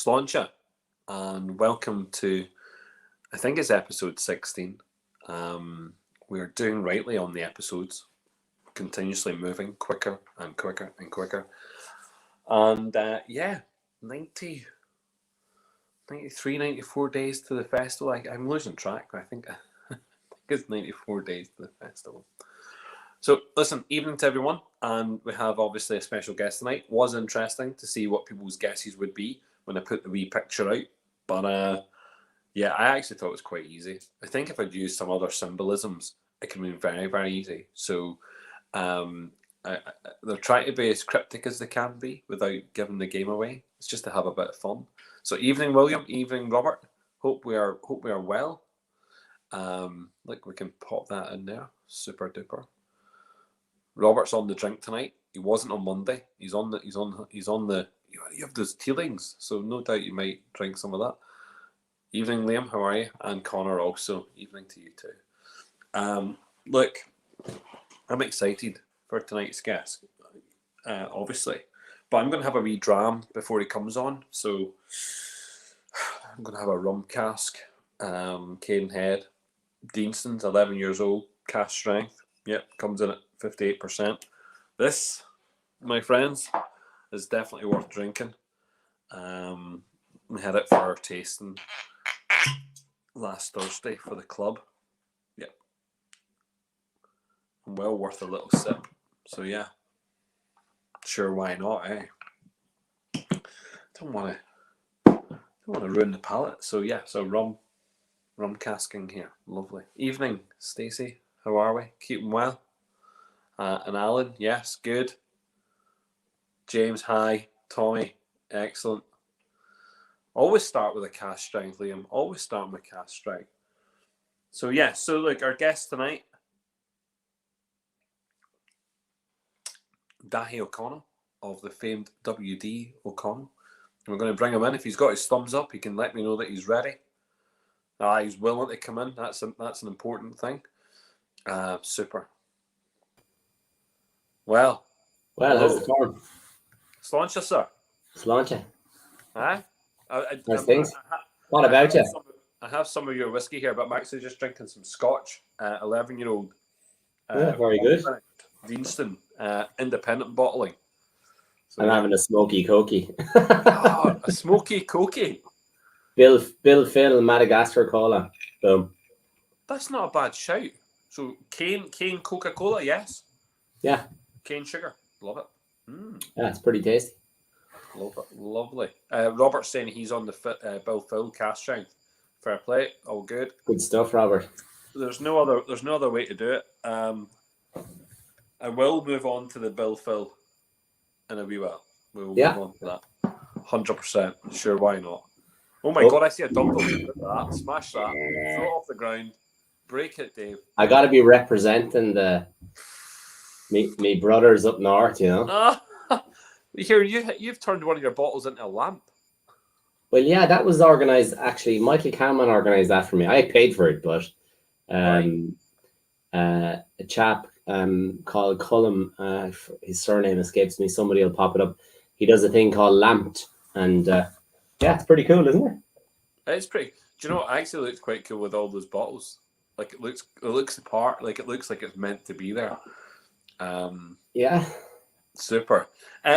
Sláinte, and welcome to, I think it's episode 16. We're doing rightly on the episodes, continuously moving quicker and quicker and quicker. And 90, 93, 94 days to the festival. I'm losing track. I think it's 94 days to the festival. So listen, evening to everyone, and we have obviously a special guest tonight. Was interesting to see what people's guesses would be when I put the wee picture out, but I actually thought it was quite easy. I think if I'd used some other symbolisms, it can be very, very easy. So they're trying to be as cryptic as they can be without giving the game away. It's just to have a bit of fun. So evening, William. Evening, Robert. Hope we are well. Look, we can pop that in there. Super duper. Robert's on the drink tonight. He wasn't on Monday. He's on the. You have those tealings, so no doubt you might drink some of that. Evening, Liam. How are you? And Connor also. Evening to you too. Look, I'm excited for tonight's guest, obviously, but I'm going to have a wee dram before he comes on. So I'm going to have a rum cask. Cadenhead, Deanston's 11 years old, cast strength. Yep, comes in at 58%. This, my friends, is definitely worth drinking. We had it for our tasting last Thursday for the club. Yep. Well worth a little sip. So yeah. Sure, why not, eh? Don't want to ruin the palate. So yeah, so rum casking here. Lovely. Evening, Stacey. How are we? Keeping well? And Alan, yes, good. James, hi. Tommy, excellent. Always start with a cast strength, Liam. Always start with cast strength. So yeah, so look, our guest tonight, Daithi O'Connell of the famed WD O'Connell. And we're going to bring him in. If he's got his thumbs up, he can let me know that he's ready. He's willing to come in. That's an important thing. Super. Well, how's it going? Sláinte, sir. Sláinte. Huh? Nice things. What about you? I have some of your whiskey here, but I'm actually just drinking some Scotch. 11-year-old. Very good. Deanston, independent bottling. So, I'm having a smoky cokey. A smoky cokey. Bill Phil Madagascar Cola. Boom. That's not a bad shout. So cane Coca-Cola, yes. Yeah. Cane sugar, love it. Yeah, it's pretty tasty. Love it, lovely. Robert's saying he's on the Bill Phil cast strength. Fair play, all good. Good stuff, Robert. There's no other way to do it. I will move on to the Bill Phil in a wee while. We'll move on to that. 100%. Sure, why not? Oh my God, I see a dumbbell. Look at that. Smash that. Throw it off the ground. Break it, Dave. I got to be representing me brothers up north, you know. Here, you've turned one of your bottles into a lamp. Well, yeah, that was organised. Actually, Michael Cameron organised that for me. I paid for it, but a chap called Cullum, his surname escapes me. Somebody will pop it up. He does a thing called Lamped, and it's pretty cool, isn't it? It's pretty. Do you know? It actually looks quite cool with all those bottles. Like it looks the part. Like it looks like it's meant to be there. Yeah. Super.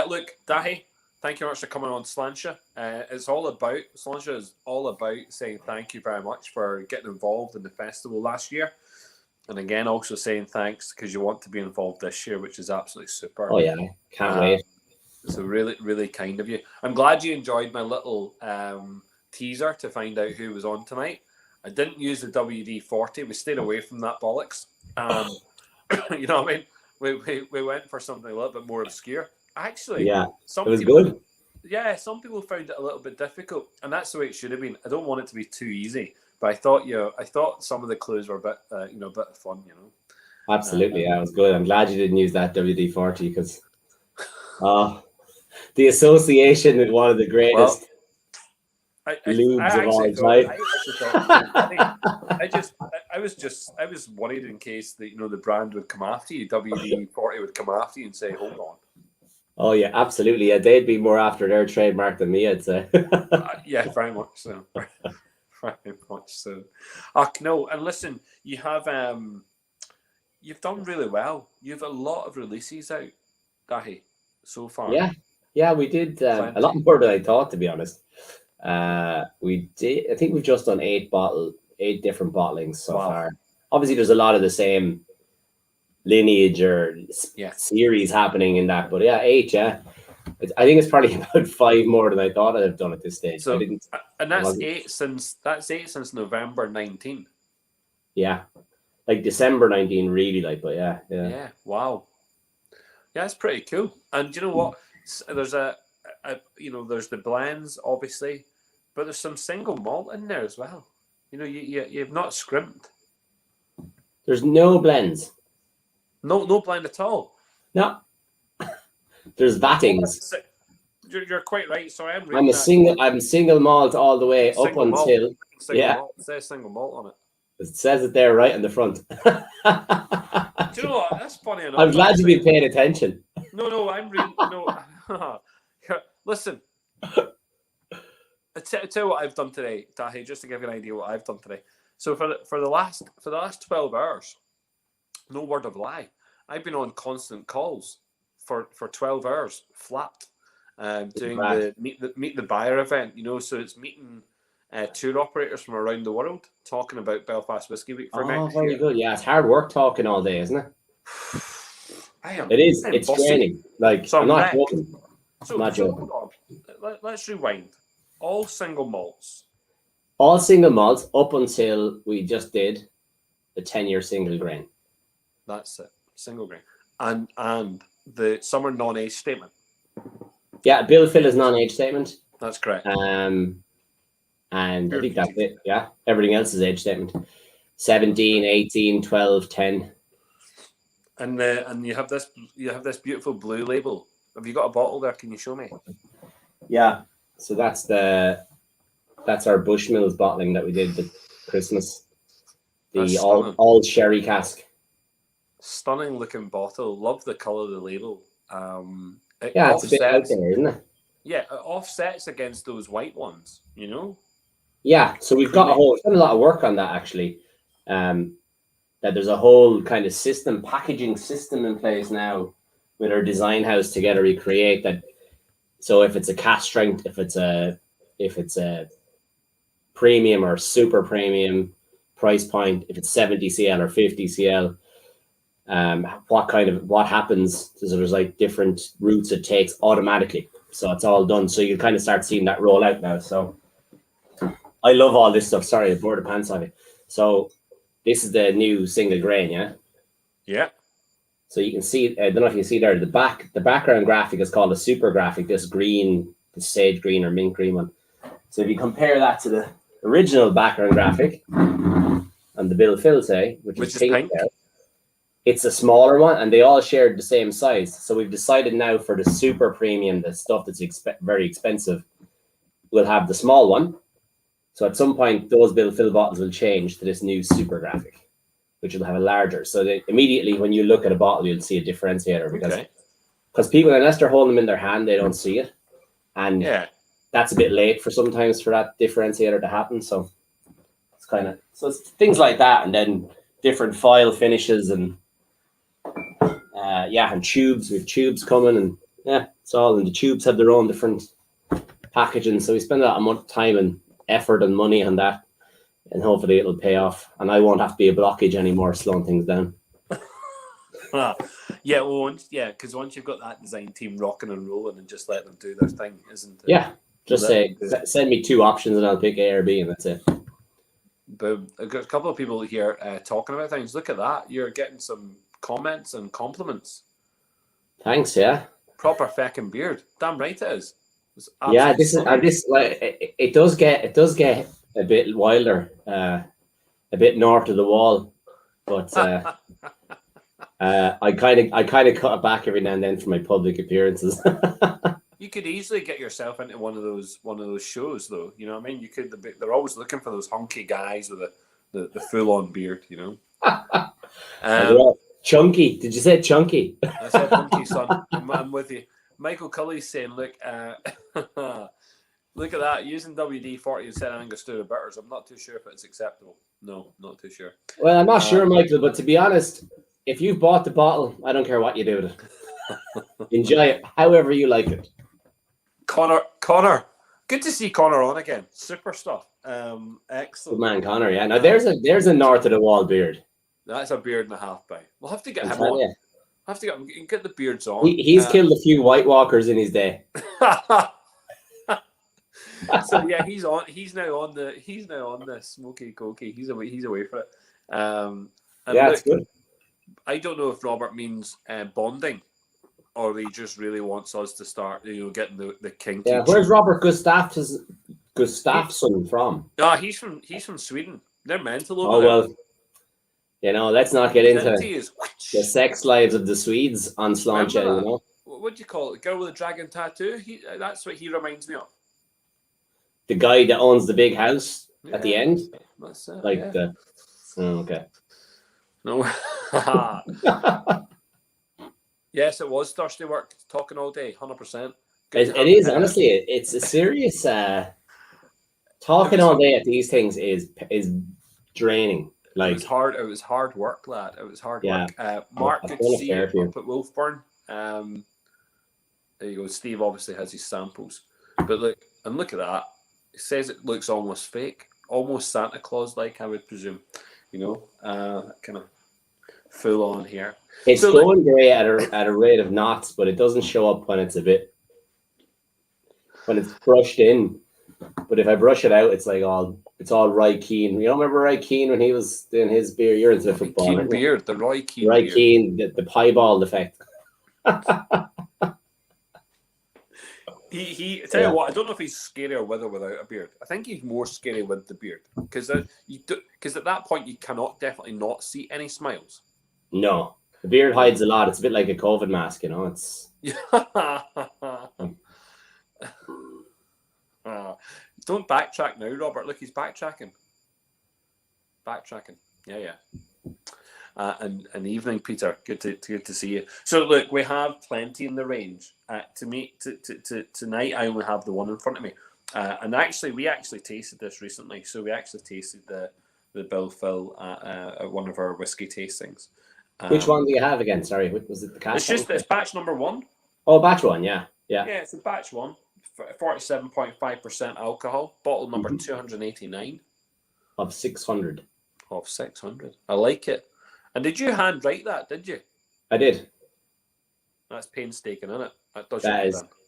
Look, Daithi, thank you very much for coming on Sláinte. Sláinte is all about saying thank you very much for getting involved in the festival last year. And again, also saying thanks because you want to be involved this year, which is absolutely super. Oh, yeah. Can't wait. So really, really kind of you. I'm glad you enjoyed my little teaser to find out who was on tonight. I didn't use the WD-40. We stayed away from that bollocks. You know what I mean? We went for something a little bit more obscure. Actually, yeah, it was good. Yeah, some people found it a little bit difficult, and that's the way it should have been. I don't want it to be too easy, but I thought some of the clues were a bit, a bit of fun, you know. Absolutely, yeah, it was good. I'm glad you didn't use that WD-40 because, the association with one of the greatest lubes of all time. I was worried in case the brand would come after you, WD-40 would come after you and say, hold on. Oh yeah, absolutely. Yeah, they'd be more after their trademark than me, I'd say. Yeah, very much so. Very much so. No, and listen, you've done really well. You've a lot of releases out, Dahi, so far. Yeah, yeah, we did a lot Plenty. more than I thought, to be honest. We did. I think we've just done 8 different bottlings so Wow. far. Obviously, there's a lot of the same lineage or Yeah. series happening in that, but yeah, 8. Yeah, I think it's probably about 5 more than I thought I'd have done at this stage. I So, didn't. and I wasn't. that's 8 since November 19. Yeah, like December 19, really. Like, but yeah, yeah. Yeah. Wow. Yeah, it's pretty cool. And you know what? There's there's the blends, obviously, but there's some single malt in there as well. You've not scrimped. There's no blends. No blend at all. No, there's vattings. You're quite right. So I'm I'm reading a that. single. I'm single malt all the way up Single malt. until. Single Yeah, malt. It says single malt on it. it says it there right in the front. Do you know what? That's funny enough. I'm glad you've Actually. been paying attention. No, I'm reading. No, listen. Tell you what I've done today, Tahi, just to give you an idea what I've done today. So for the last 12 hours, no word of lie, I've been on constant calls for 12 hours flat, doing the meet the buyer event. So it's meeting tour operators from around the world, talking about Belfast Whisky Week for next very year. good. Yeah, it's hard work talking all day, isn't it? I am. It is. I'm It's bossy. draining. Like, So I'm not wrecked. joking. So hold on. Let's rewind. All single malts. All single malts up until we just did the 10-year single grain. That's it. Single grain. And the summer non-age statement. Yeah, bill fill is non-age statement. That's correct. And I think that's it. Yeah, everything else is age statement. 17, 18, 12, 10. And you have this beautiful blue label. Have you got a bottle there? Can you show me? Yeah. So that's our Bushmills bottling that we did the Christmas. The all sherry cask. Stunning looking bottle. Love the colour of the label. It's a bit out there, isn't it? Yeah, it offsets against those white ones, Yeah, so we've done a lot of work on that actually. That there's a whole kind of packaging system in place now with our design house together. We create that. So if it's a cask strength, if it's a premium or super premium price point, if it's 70 CL or 50 CL, what happens? So there's like different routes it takes automatically. So it's all done. So you kind of start seeing that roll out now. So I love all this stuff. Sorry, I bored the pants off it. So this is the new single grain, yeah? Yeah. So you can see, I don't know if you see there, the background graphic is called a super graphic, this green, the sage green or mint green one. So if you compare that to the original background graphic and the bill fill, say, which is pink there, it's a smaller one and they all shared the same size. So we've decided now for the super premium, the stuff that's very expensive, we'll have the small one. So at some point, those bill fill bottles will change to this new super graphic, which will have a larger. So immediately when you look at a bottle, you'll see a differentiator because people, unless they're holding them in their hand, they don't see it. And that's a bit late sometimes for that differentiator to happen. So it's things like that. And then different foil finishes and and tubes. We have tubes coming and it's all, and the tubes have their own different packaging. So we spend a lot of time and effort and money on that, and hopefully it'll pay off and I won't have to be a blockage anymore slowing things down. Because once you've got that design team rocking and rolling and just let them do their thing, isn't it? Yeah, just send me 2 options and I'll pick A or B and that's it. Boom. I've got a couple of people here talking about things. Look at that. You're getting some comments and compliments. Thanks, yeah. Proper feckin' beard. Damn right it is. Yeah, it does get a bit wilder, a bit north of the wall, but I kind of cut it back every now and then for my public appearances. You could easily get yourself into one of those shows, though. You know what I mean? You could. They're always looking for those hunky guys with the full on beard. Chunky? Did you say chunky? I said hunky, son. I'm with you. Michael Cully's saying, look, look at that. Using WD-40 instead of Angostura bitters. I'm not too sure if it's acceptable. No, not too sure. Well, I'm not sure, Michael, but to be honest, if you've bought the bottle, I don't care what you do with it. Enjoy it however you like it. Connor. Good to see Connor on again. Super stuff. Excellent. Good man, Connor. Yeah. Now there's a north of the wall beard. That's a beard and a half by. We'll have to get him You. on. Have to get the beards on. He's killed a few White Walkers in his day. So yeah, he's now on the smoky cokey. He's away for it. Yeah, look, it's good. I don't know if Robert means bonding, or he just really wants us to start, getting the kinky. Yeah, where's Robert Gustafsson from? Ah, he's from Sweden. They're mental over there. Well, let's not get into the sex lives of the Swedes on Sláinte. What do you call it? The girl with the dragon tattoo? That's what he reminds me of. The guy that owns the big house at the end? That's it. Like the... Oh, okay. No. Yes, it was Thursday work. Talking all day, 100%. It is, honestly. It's a serious... talking all day at these things is draining. Like, it was hard work, lad. It was hard work. Mark, good to see you up at Wolfburn. There you go. Steve obviously has his samples. But look at that. It says it looks almost fake. Almost Santa Claus-like, I would presume. Kind of full on here. It's going grey at a rate of knots, but it doesn't show up when it's brushed in. But if I brush it out, it's all Roy Keane. You don't remember Roy Keane when he was doing his beard? You're into football. Keane beard, the Roy Keane. Roy Keane, the piebald effect. He tell you what, I don't know if he's scarier with or without a beard. I think he's more scary with the beard because at that point you cannot definitely not see any smiles. No, the beard hides a lot. It's a bit like a COVID mask, It's don't backtrack now, Robert. Look, he's backtracking. Yeah. And evening, Peter. Good to see you. So look, we have plenty in the range. Tonight, I only have the one in front of me. And actually, we tasted this recently. So we actually tasted the Bill Phil at one of our whiskey tastings. Which one do you have again? Sorry, was it the cask? It's batch number 1. Oh, batch 1, yeah. Yeah, it's a batch 1. 47.5% alcohol. Bottle number 289. Of 600. Of 600. I like it. And did you handwrite that, did you? I did. That's painstaking, isn't it?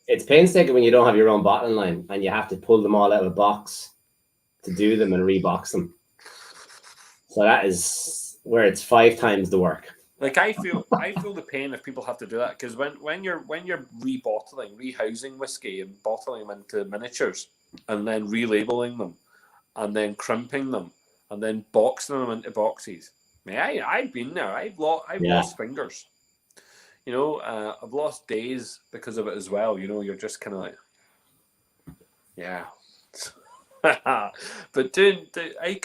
It's painstaking when you don't have your own bottling line and you have to pull them all out of a box to do them and rebox them. So that is where it's 5 times the work. Like I feel the pain if people have to do that because when you're rehousing whiskey and bottling them into miniatures and then relabeling them and then crimping them and then boxing them into boxes. I've been there. I've lost fingers. I've lost days because of it as well. You're just kind of like, yeah. But I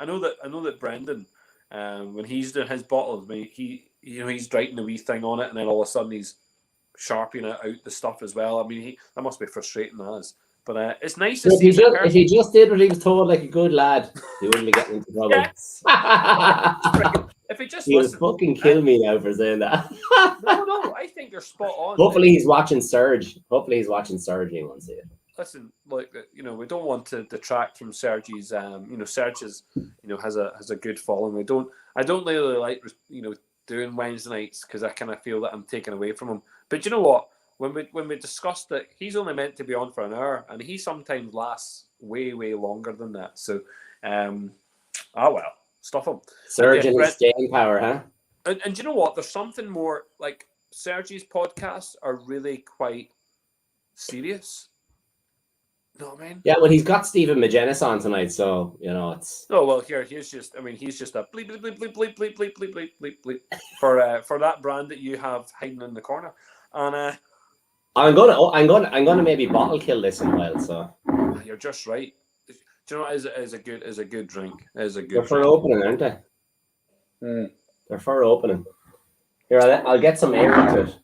know that Brendan, when he's doing his bottles, he's writing a wee thing on it, and then all of a sudden he's sharpening out the stuff as well. I mean, that must be frustrating as. But it's nice to see. If he just did what he was told, like a good lad, he wouldn't be getting into trouble. Yes. If he just would fucking kill me now for saying that. No, I think you're spot on. Hopefully he's watching Surge. And he wants to see it. Listen, like we don't want to detract from Sergi's. Serge is, has a good following. I don't really like doing Wednesday nights because I kind of feel that I'm taken away from him. But you know what? When we discussed it, he's only meant to be on for an hour, and he sometimes lasts way longer than that. So, stuff him. Surge and his staying power, huh? And you know what? There's something more like Sergi's podcasts are really quite serious. You know what I mean? Yeah, well, he's got Stephen Magenis on tonight, so it's. Oh well, he's just a bleep bleep bleep bleep bleep bleep bleep bleep bleep bleep bleep for that brand that you have hiding in the corner, and I'm gonna maybe bottle kill this in a while. So you're just right. Do you know what is a good drink? They're for opening, aren't they? They're for opening. Here, I'll get some air into it.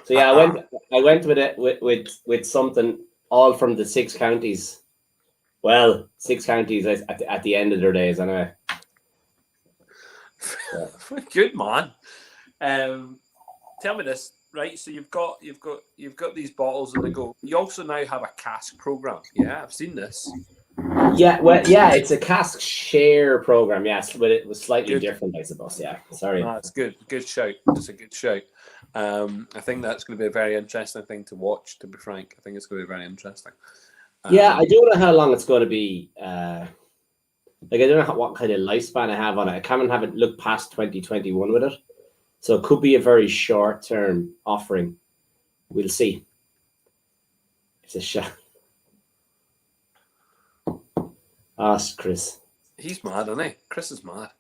So yeah, I went with it with something all from the 6 counties. Well, 6 counties at the end of their days, anyway. Good man. Tell me this, right? So you've got these bottles and they go. You also now have a cask program. Yeah, I've seen this. Yeah, well, yeah, it's a cask share program. Yes, but it was slightly Good. different, I suppose. Yeah, sorry. No, it's good. Good shout. It's a good shout. I think that's going to be a very interesting thing to watch. To be frank, I think it's going to be very interesting. Yeah, I don't know how long it's going to be. Like I don't know what kind of lifespan I have on it. I haven't looked past 2021 with it, so it could be a very short term offering. We'll see. It's a shot. Ask Chris. He's mad, isn't he? Chris is mad.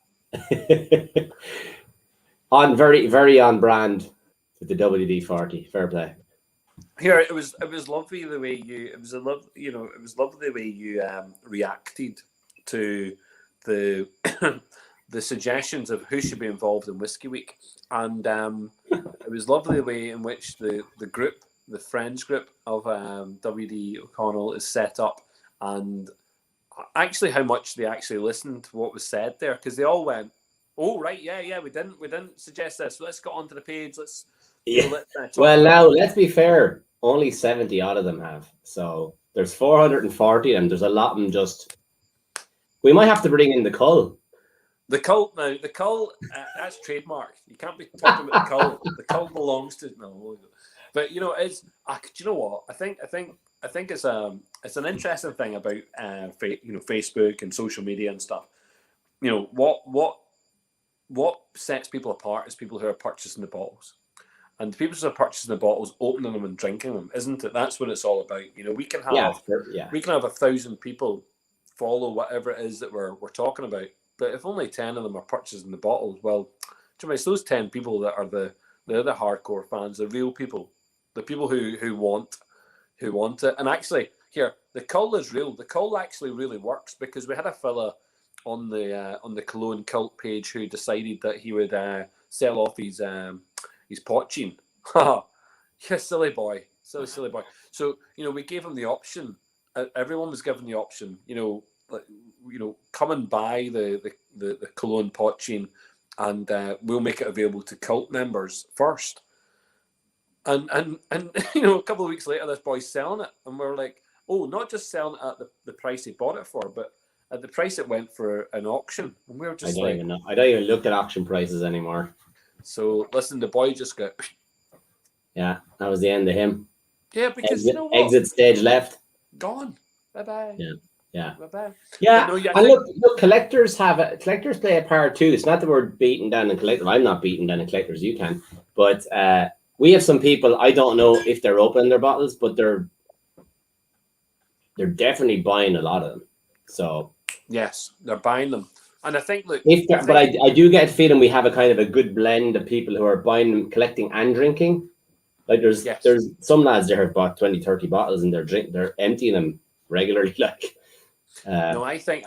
On very on brand with the WD-40. Fair play. Here, it was lovely the way you. It was lovely the way you reacted to the the suggestions of who should be involved in Whiskey Week, and it was lovely the way in which the group, the friends group of WD O'Connell is set up, and actually how much they actually listened to what was said there, because they all went, "Oh right, yeah, we didn't suggest this. So let's get onto the page. Let's." Yeah. Well, now let's be fair. Only 70 out of them have. So there's 440, and there's a lot of them just. We might have to bring in the cull. The cull now. The cull that's trademark. You can't be talking about the cull. The cull belongs to no. But you know, it's. Do you know what? I think it's an interesting thing about Facebook and social media and stuff. You know what sets people apart is people who are purchasing the bottles. And the people who are purchasing the bottles, opening them and drinking them, isn't it? That's what it's all about. You know, we can have we can have 1,000 people follow whatever it is that we're talking about. But if only 10 of them are purchasing the bottles, well, it's those 10 people that are the hardcore fans, the real people, the people who want it. And actually, here the cull is real. The cull actually really works, because we had a fella on the Cologne cult page who decided that he would sell off his potchin. Yeah, silly boy. Silly boy. So, we gave him the option. Everyone was given the option, come and buy the Cologne potchin, and we'll make it available to cult members first. And a couple of weeks later, this boy's selling it. And we're like, oh, not just selling it at the price he bought it for, but at the price it went for an auction. And we were just I don't even look at auction prices anymore. So listen, the boy just got. Yeah, that was the end of him. Yeah, because exit stage left. Gone. Bye bye. Yeah. Bye bye. Yeah. No, and look, collectors play a part too. It's not that we're beating down the collectors. I'm not beating down the collectors. You can, but we have some people. I don't know if they're opening their bottles, but they're definitely buying a lot of them. So yes, they're buying them. And I think, look, but I do get a feeling we have a kind of a good blend of people who are buying them, collecting and drinking. Like there's some lads there have bought 20, 30 bottles and they're emptying them regularly. Like, no, I think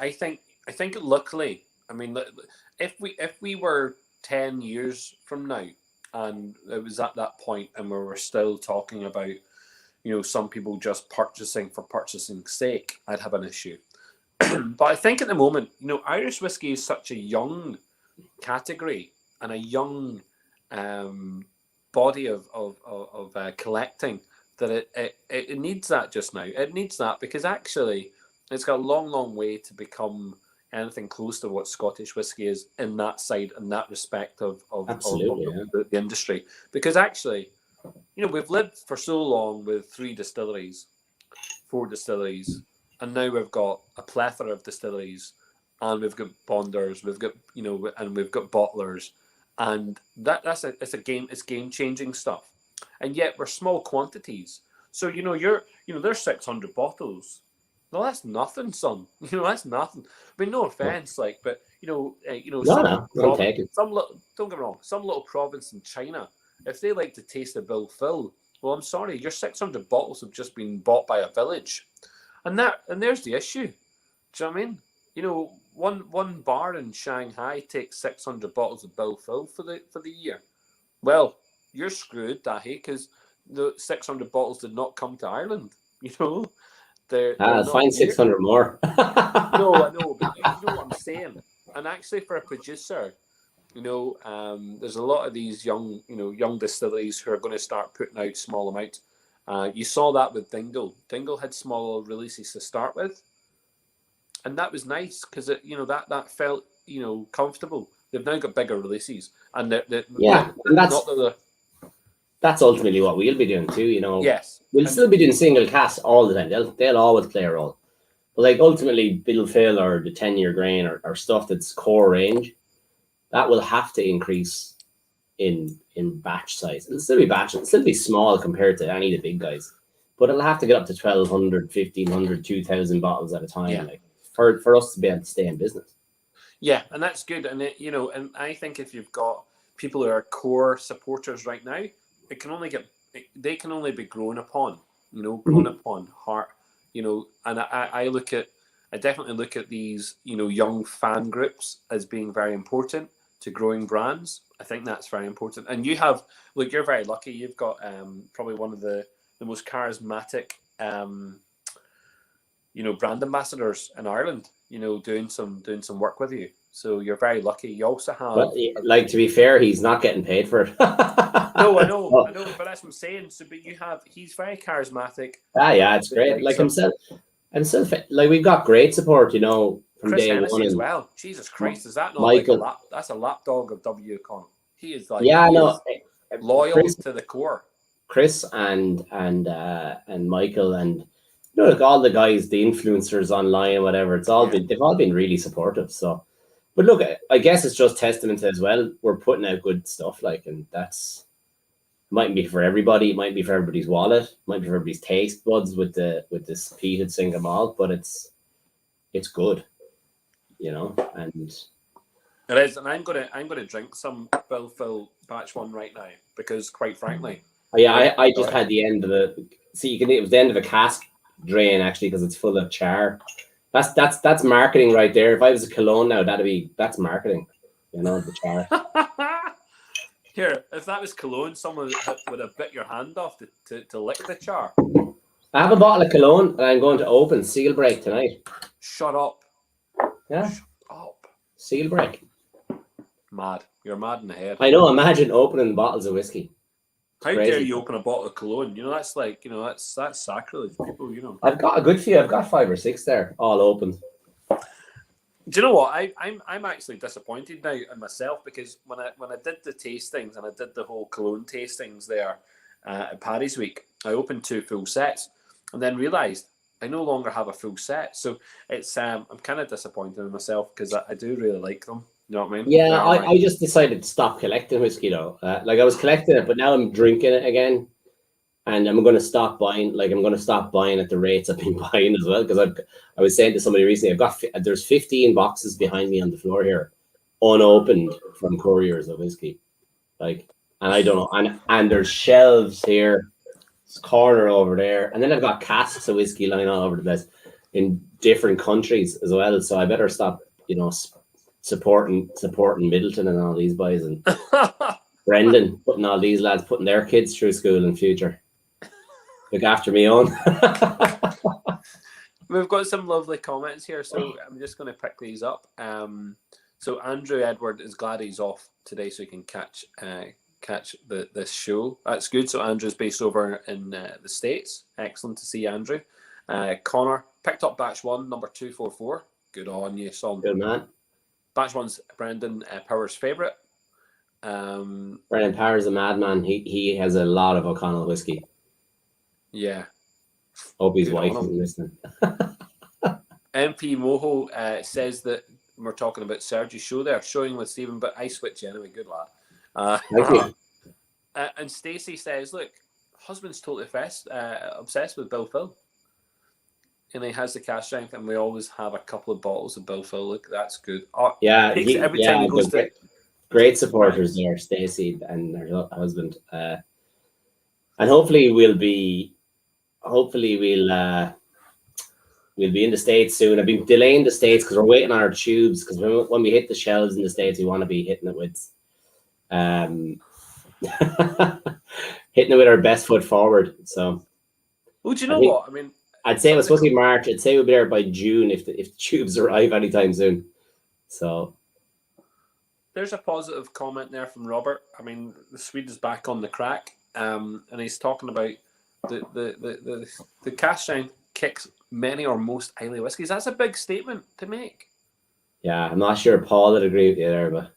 luckily, I mean, if we were 10 years from now and it was at that point and we were still talking about, some people just purchasing for purchasing's sake, I'd have an issue. But I think at the moment, Irish whiskey is such a young category and a young body of collecting that it needs that just now. It needs that because actually it's got a long way to become anything close to what Scottish whiskey is in that side and that respect of the industry. Because actually, we've lived for so long with 3 distilleries, 4 distilleries, and now we've got a plethora of distilleries, and we've got bonders, we've got and we've got bottlers, and it's game changing stuff, and yet we're small quantities. So there's 600 bottles. No, that's nothing, son. That's nothing. I mean, no offense, but don't get me wrong. Some little province in China, if they like to taste the bill fill, well, I'm sorry, your 600 bottles have just been bought by a village. And there's the issue. Do you know what I mean? One bar in Shanghai takes 600 bottles of bill fill for the year. Well, you're screwed, Daithi, because the 600 bottles did not come to Ireland. You know, they're I'll not find here. 600 more. No, I know, but you know what I'm saying. And actually, for a producer, you know, there's a lot of these young distilleries who are going to start putting out small amounts. You saw that with Dingle. Dingle had small releases to start with, and that was nice because that felt comfortable. They've now got bigger releases, and Yeah, and that's ultimately what we'll be doing too. Yes, we'll still be doing single casts all the time. They'll always play a role. But like ultimately, Bill Phil or the 10-year grain or stuff that's core range, that will have to increase in batch size. It'll still be batch. It'll still be small compared to any of the big guys, but it'll have to get up to 1,200, 1,500, 2,000 bottles at a time. Yeah. Like for us to be able to stay in business. Yeah, and that's good. And and I think if you've got people who are core supporters right now, they can only be grown upon. Grown upon heart. And I definitely look at these young fan groups as being very important to growing brands. I think that's very important. And you're very lucky. You've got probably one of the most charismatic brand ambassadors in Ireland, doing some work with you. So you're very lucky. You also have, but like, to be fair, he's not getting paid for it. No, I know, but that's what I'm saying. So, but he's very charismatic. Yeah, it's great. Like himself, like we've got great support, from Chris day Hennessy one as well. Jesus Christ, is that not Michael, like that's a lapdog of W. Con? He is like, loyal to the core. Chris and Michael and like all the guys, the influencers online, whatever. They've all been really supportive. So, but look, I guess it's just testament to as well. We're putting out good stuff, like, and that's mightn't be for everybody. It might be for everybody's wallet. Might be for everybody's taste buds with this peated single malt, but it's good, and. It is, and I'm gonna drink some Bill Phil batch one right now because, quite frankly, I just had the end of the. See, it was the end of a cask drain actually because it's full of char. That's marketing right there. If I was a cologne now, that's marketing. The char. Here, if that was cologne, someone would have bit your hand off to lick the char. I have a bottle of cologne and I'm going to open seal break tonight. Shut up. Yeah. Shut up. Seal break. Mad. You're mad in the head. I know. Imagine opening bottles of whiskey. How dare you open a bottle of cologne? That's like, that's sacrilege, people. I've got a good few. I've got 5 or 6 there, all opened. Do you know what? I'm actually disappointed now in myself because when I did the tastings and I did the whole cologne tastings there at Paddy's Week, I opened 2 full sets and then realised I no longer have a full set. So it's I'm kind of disappointed in myself because I do really like them. You know what I mean? Yeah, I just decided to stop collecting whiskey though. Like I was collecting it, but now I'm drinking it again, and I'm going to stop buying. Like I'm going to stop buying at the rates I've been buying as well. Because I was saying to somebody recently, there's 15 boxes behind me on the floor here, unopened from couriers of whiskey. Like, and I don't know, and there's shelves here, corner over there, and then I've got casks of whiskey lying all over the place in different countries as well. So I better stop, supporting Middleton and all these boys and Brendan putting all these lads putting their kids through school in future. Look after me own. We've got some lovely comments here, so I'm just going to pick these up. So Andrew Edward is glad he's off today, so he can catch this show. That's good. So Andrew's based over in the States. Excellent to see Andrew. Connor picked up batch 1, number 244. Good on you, son. Good man. Batch 1's Brendan Power's favourite. Brendan Power's a madman. He has a lot of O'Connell whiskey. Yeah. Hope his wife isn't listening. MP Moho says that we're talking about Sergio's show there, showing with Stephen, but I switch you anyway. Good lad. Thank you. And Stacey says, look, husband's totally obsessed with Bill Phil. And he has the cash strength, and we always have a couple of bottles of Bill Phil. Look, that's good. Yeah, every time he goes to great supporters there, Stacey and her husband. And hopefully we'll be in the States soon. I've been delaying the States because we're waiting on our tubes, because when we hit the shelves in the States, we want to be hitting it with hitting it with our best foot forward. So, well, do you know what? I mean, I'd say it was supposed to be March. I'd say we'll be there by June if the tubes arrive anytime soon. So, there's a positive comment there from Robert. I mean, the Swede is back on the crack, and he's talking about the cash strength kicks many or most Islay whiskies. That's a big statement to make. Yeah, I'm not sure Paul would agree with you there, but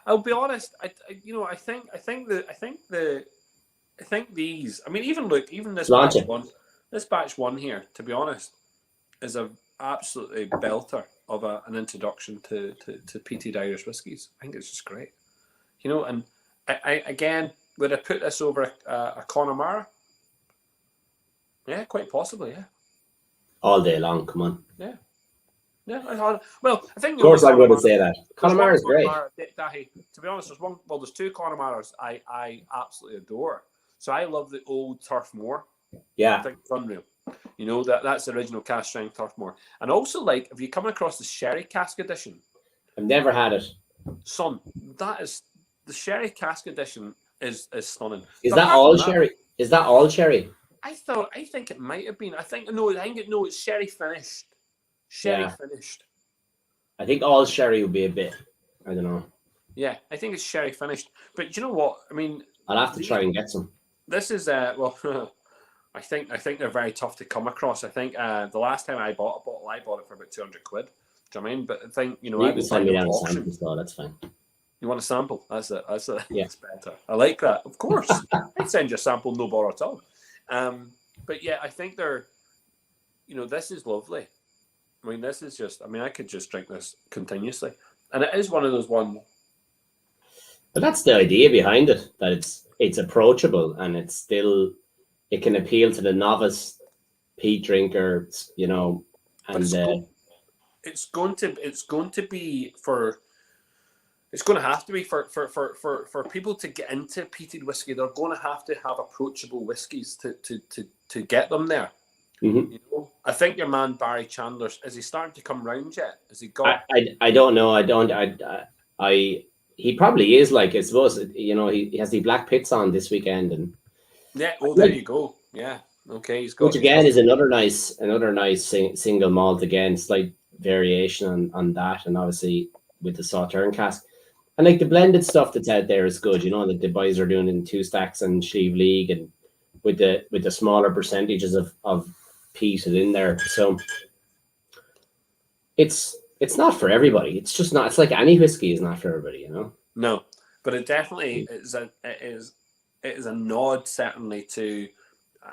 I'll be honest. I think these. I mean, even this Sláinte. batch one here. To be honest, is a absolutely belter of an introduction to peated Irish whiskies. I think it's just great. And I again, would I put this over a Connemara? Yeah, quite possibly, yeah. All day long, come on. Yeah. Yeah, well, I think... Of course I'm going to say that. Connemara is great. Daithi, to be honest, there's two Connemara's I absolutely adore. So I love the old Turf Moor. Yeah. I think it's unreal. That's the original cask strength Turf Moor. And also, have you come across the Sherry Cask Edition? I've never had it. Son, the Sherry Cask Edition is stunning. Is that all sherry? Is that all sherry? I think it might have been. It's sherry finished. Finished. I think all sherry will be a bit. I don't know. Yeah, I think it's sherry finished. But you know what? I mean, I'll have to try and get some. This is well, I think they're very tough to come across. I think the last time I bought a bottle, I bought it for about 200 quid. Do you know what I mean? But I think I will send me down a sample, so that's fine. You want a sample? That's yeah. That's better. I like that. Of course, I'd send you a sample, no bother at all. But yeah, I think they're. This is lovely. I mean, this is just. I mean, I could just drink this continuously, and it is one of those one. But that's the idea behind it. That it's approachable and it can appeal to the novice peat drinker. And it's going to be for. It's going to have to be for people to get into peated whiskey. They're going to have approachable whiskies to get them there. Mm-hmm. I think your man Barry Chandler, is he starting to come round yet? Has he got? I don't know. He probably is. I suppose he has the Black Pits on this weekend, and yeah. Oh, there you go. Yeah. Okay. He's got. Which again is another nice single malt. Again, slight variation on that, and obviously with the Sauterne cask. And the blended stuff that's out there is good, the boys are doing in 2 Stacks and Slieve League, and with the smaller percentages of peat in there. So it's not for everybody. It's just not. It's like any whiskey is not for everybody, No, but it definitely is a nod certainly to.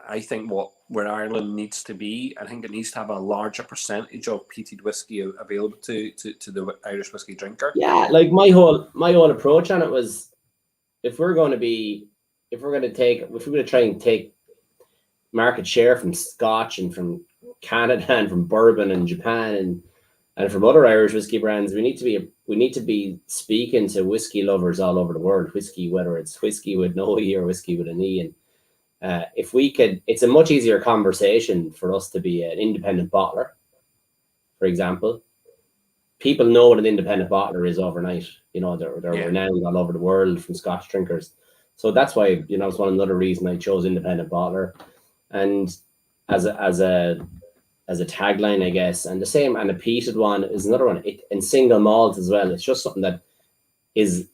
I think where Ireland needs to be. I think it needs to have a larger percentage of peated whiskey available to the Irish whiskey drinker. Yeah, my whole approach on it was, if we're going to try and take market share from Scotch and from Canada and from bourbon and Japan and from other Irish whiskey brands, we need to be speaking to whiskey lovers all over the world. Whiskey, whether it's whiskey with no E or whiskey with an E, and if we could, it's a much easier conversation for us to be an independent bottler, for example. People know what an independent bottler is overnight. They're renowned all over the world from Scotch drinkers. So that's why, it's another reason I chose independent bottler. And as a tagline, I guess, and the same, and a peated one is another one. And single malt as well. It's just something that is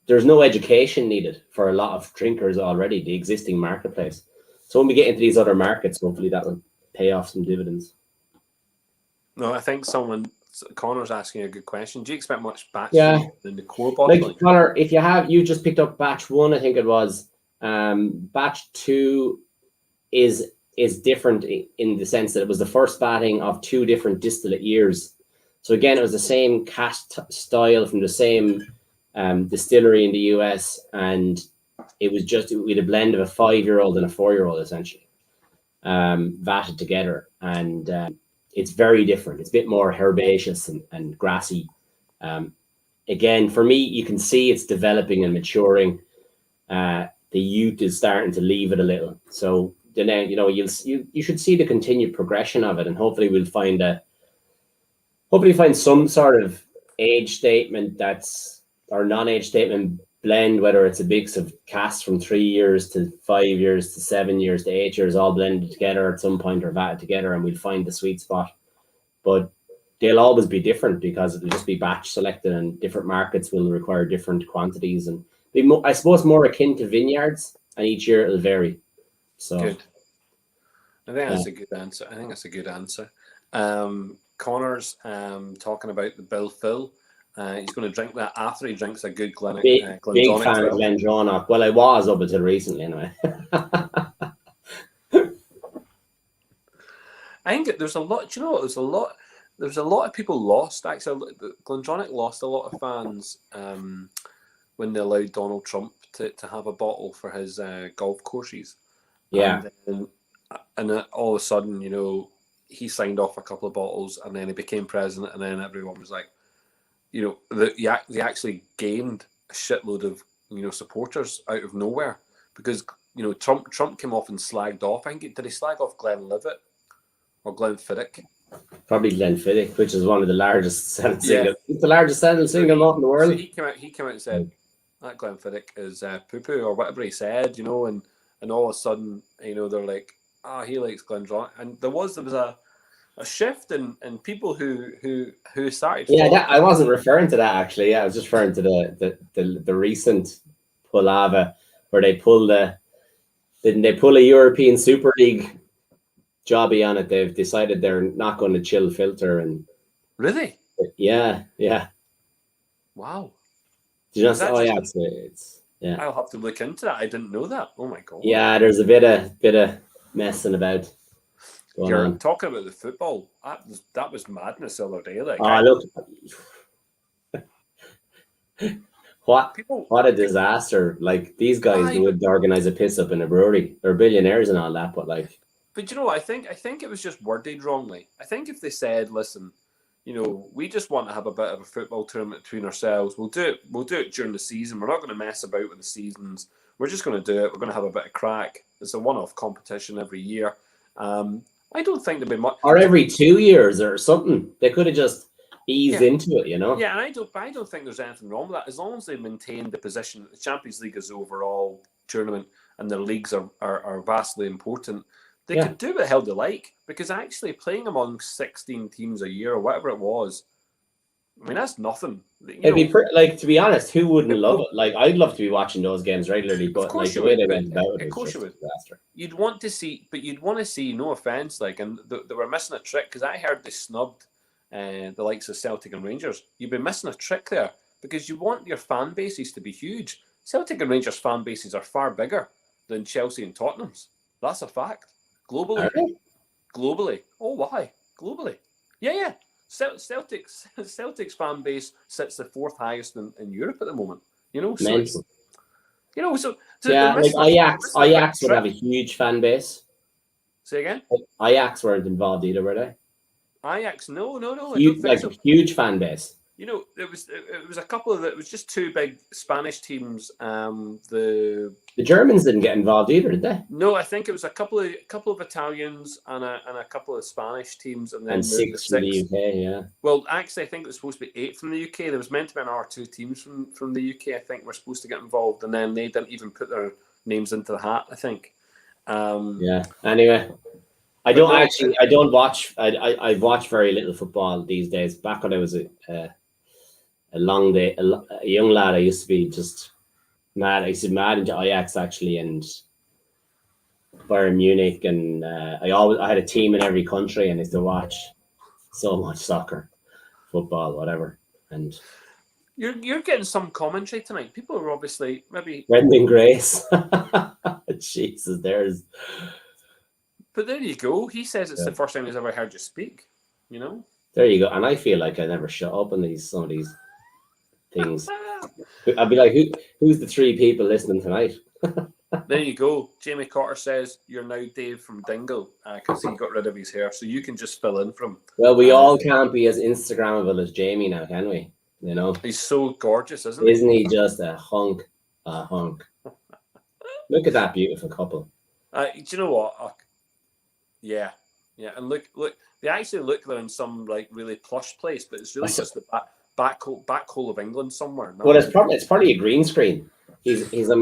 there's no education needed for a lot of drinkers already, the existing marketplace. So when we get into these other markets, hopefully that will pay off some dividends. No, I think Connor's asking a good question. Do you expect much batch in the core bottling? Connor, if you just picked up batch 1, I think it was. Batch 2 is different in the sense that it was the first batting of 2 different distillate years. So again, it was the same cask style from the same distillery in the US, and it was just with a blend of a 5-year-old and a 4-year-old essentially, vatted together, and it's very different. It's a bit more herbaceous and grassy. Again, for me, you can see it's developing and maturing. The youth is starting to leave it a little, so then you should see the continued progression of it, and hopefully we'll find some sort of age statement or non-age statement blend, whether it's a mix of casts from 3 years to 5 years to 7 years to 8 years, all blended together at some point or vatted together, and we'll find the sweet spot. But they'll always be different because it'll just be batch selected, and different markets will require different quantities, and I suppose more akin to vineyards, and each year it'll vary. So good. I think that's a good answer. I think that's a good answer. Connor's talking about the Bill Phil. He's going to drink that after he drinks a good big fan of Glendronach. Well, I was up until recently, anyway. I think there's a lot. Do you know what? There's a lot of people lost. Actually, Glendronach lost a lot of fans when they allowed Donald Trump to have a bottle for his golf courses. Yeah. And then all of a sudden, you know, he signed off a couple of bottles, and then he became president, and then everyone was like, you know, they actually gained a shitload of, you know, supporters out of nowhere because, you know, Trump came off and slagged off. I think did he slag off Glenlivet or Glenfiddich? Probably Glenfiddich, which is one of the largest selling single. It's the largest selling single malt in the world. So he came out and said that Glenfiddich is poo poo or whatever he said, you know, and all of a sudden, you know, they're like, he likes Glendronach, and there was a shift in people who started. Yeah, I wasn't referring to that actually. Yeah, I was just referring to the recent Pulava where they pulled didn't they pull a European Super League jobby on it? They've decided they're not going to chill filter and really. Yeah. Wow. Do you know? It's yeah. I'll have to look into that. I didn't know that. Oh my god. Yeah, there's a bit of messing about. You're talking about the football. That was madness the other day. Like, look, what a disaster! Like these guys would organize a piss up in a brewery. They're billionaires and all that, but like. But you know, I think it was just worded wrongly. I think if they said, "Listen, you know, we just want to have a bit of a football tournament between ourselves. We'll do it during the season. We're not going to mess about with the seasons. We're just going to do it. We're going to have a bit of crack. It's a one-off competition every year." I don't think there'd be much. Or every 2 years or something. They could have just eased into it, you know? Yeah, and I don't think there's anything wrong with that. As long as they maintain the position that the Champions League is the overall tournament and the leagues are vastly important, they could do what the hell they like. Because actually playing among 16 teams a year or whatever it was, I mean, that's nothing. It'd be like, to be honest, who wouldn't love it? Like, I'd love to be watching those games regularly, but like the way they went about it, of course you would. You'd want to see, no offense, like, and they were missing a trick because I heard they snubbed the likes of Celtic and Rangers. You'd be missing a trick there because you want your fan bases to be huge. Celtic and Rangers fan bases are far bigger than Chelsea and Tottenham's. That's a fact. Globally. Oh, why? Globally. Yeah. Celtic's fan base sits the fourth highest in Europe at the moment. You know, so yeah, like Ajax would have a huge fan base. Say again? Ajax weren't involved either, were they? Ajax, no. A huge fan base. You know, it was a couple of it was just two big Spanish teams. The Germans didn't get involved either, did they? No, I think it was a couple of Italians and a couple of Spanish teams, and then six from the UK. Yeah. Well, actually, I think it was supposed to be 8 from the UK. There was meant to be an R2 teams from the UK. I think were supposed to get involved, and then they didn't even put their names into the hat. I think. Yeah. Anyway. I don't watch. I watch very little football these days. Back when I was a long day, a young lad, I used to be just mad. I used to be mad into Ajax actually, and Bayern Munich, and I had a team in every country, and I used to watch so much soccer, football, whatever. And you're getting some commentary tonight. People are obviously maybe Brendan Grace. Jesus, there's. But there you go. He says it's the first time he's ever heard you speak. You know. There you go. And I feel like I never shut up on some of these things. I'd be like, who's the 3 people listening tonight? There you go. Jamie Cotter says you're now Dave from Dingle because he got rid of his hair, so you can just fill in from. Well, we all can't be as Instagrammable as Jamie now, can we? You know, he's so gorgeous, isn't he? Isn't he just a hunk? A hunk. Look at that beautiful couple. Do you know what? Yeah, and look. They actually look they're in some like really plush place, but it's really just back hole of England somewhere. Well, it's probably a green screen. He's the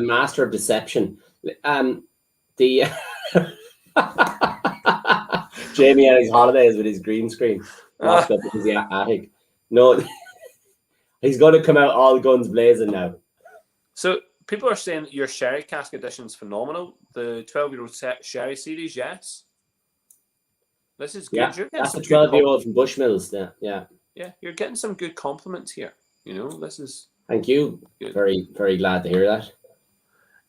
master of deception. The Jamie on his holidays with his green screen locked up in his attic. No, he's going to come out all guns blazing now. So people are saying your sherry cask edition is phenomenal. The 12-year-old sherry series, yes. This is good. Yeah, that's the 12-year-old from Bushmills. Yeah. Yeah, you're getting some good compliments here. You know, this is. Thank you. Good. Very, very glad to hear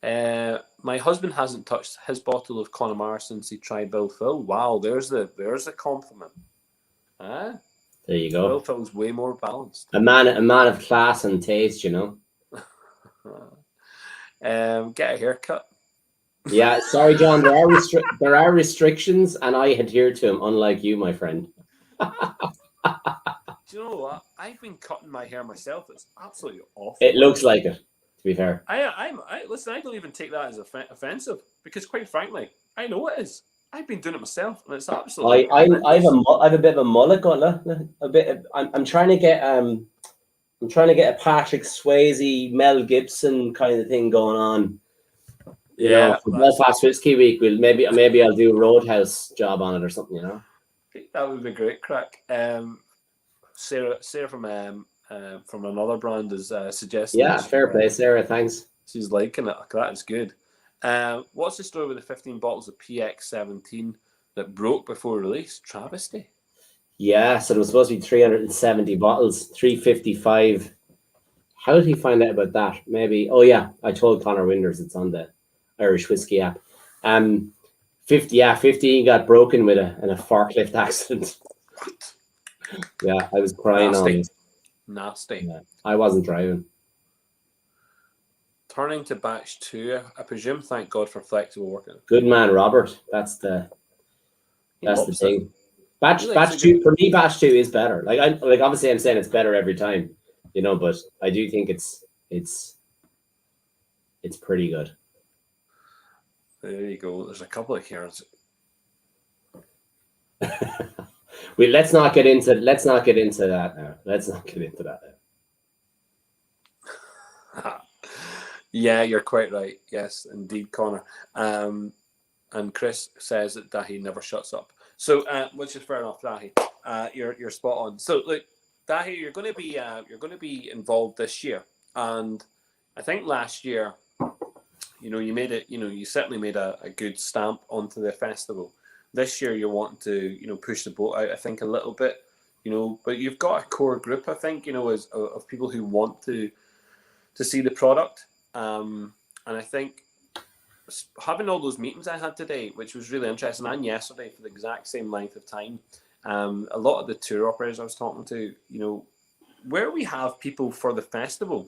that. My husband hasn't touched his bottle of Connemara since he tried Bill Phil. Wow, there's a compliment. There you go. Bill Phil's way more balanced. A man of class and taste, you know. Get a haircut. Yeah, sorry, John. There are restrictions, and I adhere to them. Unlike you, my friend. Do you know what? I've been cutting my hair myself. It's absolutely awful. It looks like it, to be fair. Listen, I don't even take that as offensive because, quite frankly, I know it is. I've been doing it myself, and it's absolutely. I have a bit of a mullet going. A bit. I'm trying to get a Patrick Swayze, Mel Gibson kind of thing going on. You know, for Belfast Whiskey Week, maybe I'll do a Roadhouse job on it or something. You know, that would be great crack. Sarah from another brand is suggesting. Yeah, fair play, Sarah. Thanks. She's liking it. That is good. What's the story with the 15 bottles of PX17 that broke before release? Travesty. Yeah, so there was supposed to be 370 bottles, 355. How did he find out about that? Maybe. Oh yeah, I told Connor Winders it's on the Irish Whiskey app. 15 got broken in a forklift accident. What? Yeah, I was crying on it. Nasty. Yeah, I wasn't driving. Turning to batch 2, I presume. Thank God for flexible working. Good man, Robert. That's the thing. Batch 2 for me. Batch 2 is better. Like obviously I'm saying it's better every time, you know, but I do think it's pretty good. There you go. There's a couple of here. Let's not get into that now. Let's not get into that now. Yeah, you're quite right. Yes, indeed, Connor. And Chris says that Daithi never shuts up. So, which is fair enough, Daithi. You're spot on. So, look, Daithi, you're going to be involved this year, and I think last year, you know, you made it. You know, you certainly made a good stamp onto the festival. This year, you're wanting to, you know, push the boat out, I think, a little bit, you know, but you've got a core group, I think, you know, of people who want to see the product. And I think having all those meetings I had today, which was really interesting, and yesterday for the exact same length of time, a lot of the tour operators I was talking to, you know, where we have people for the festival,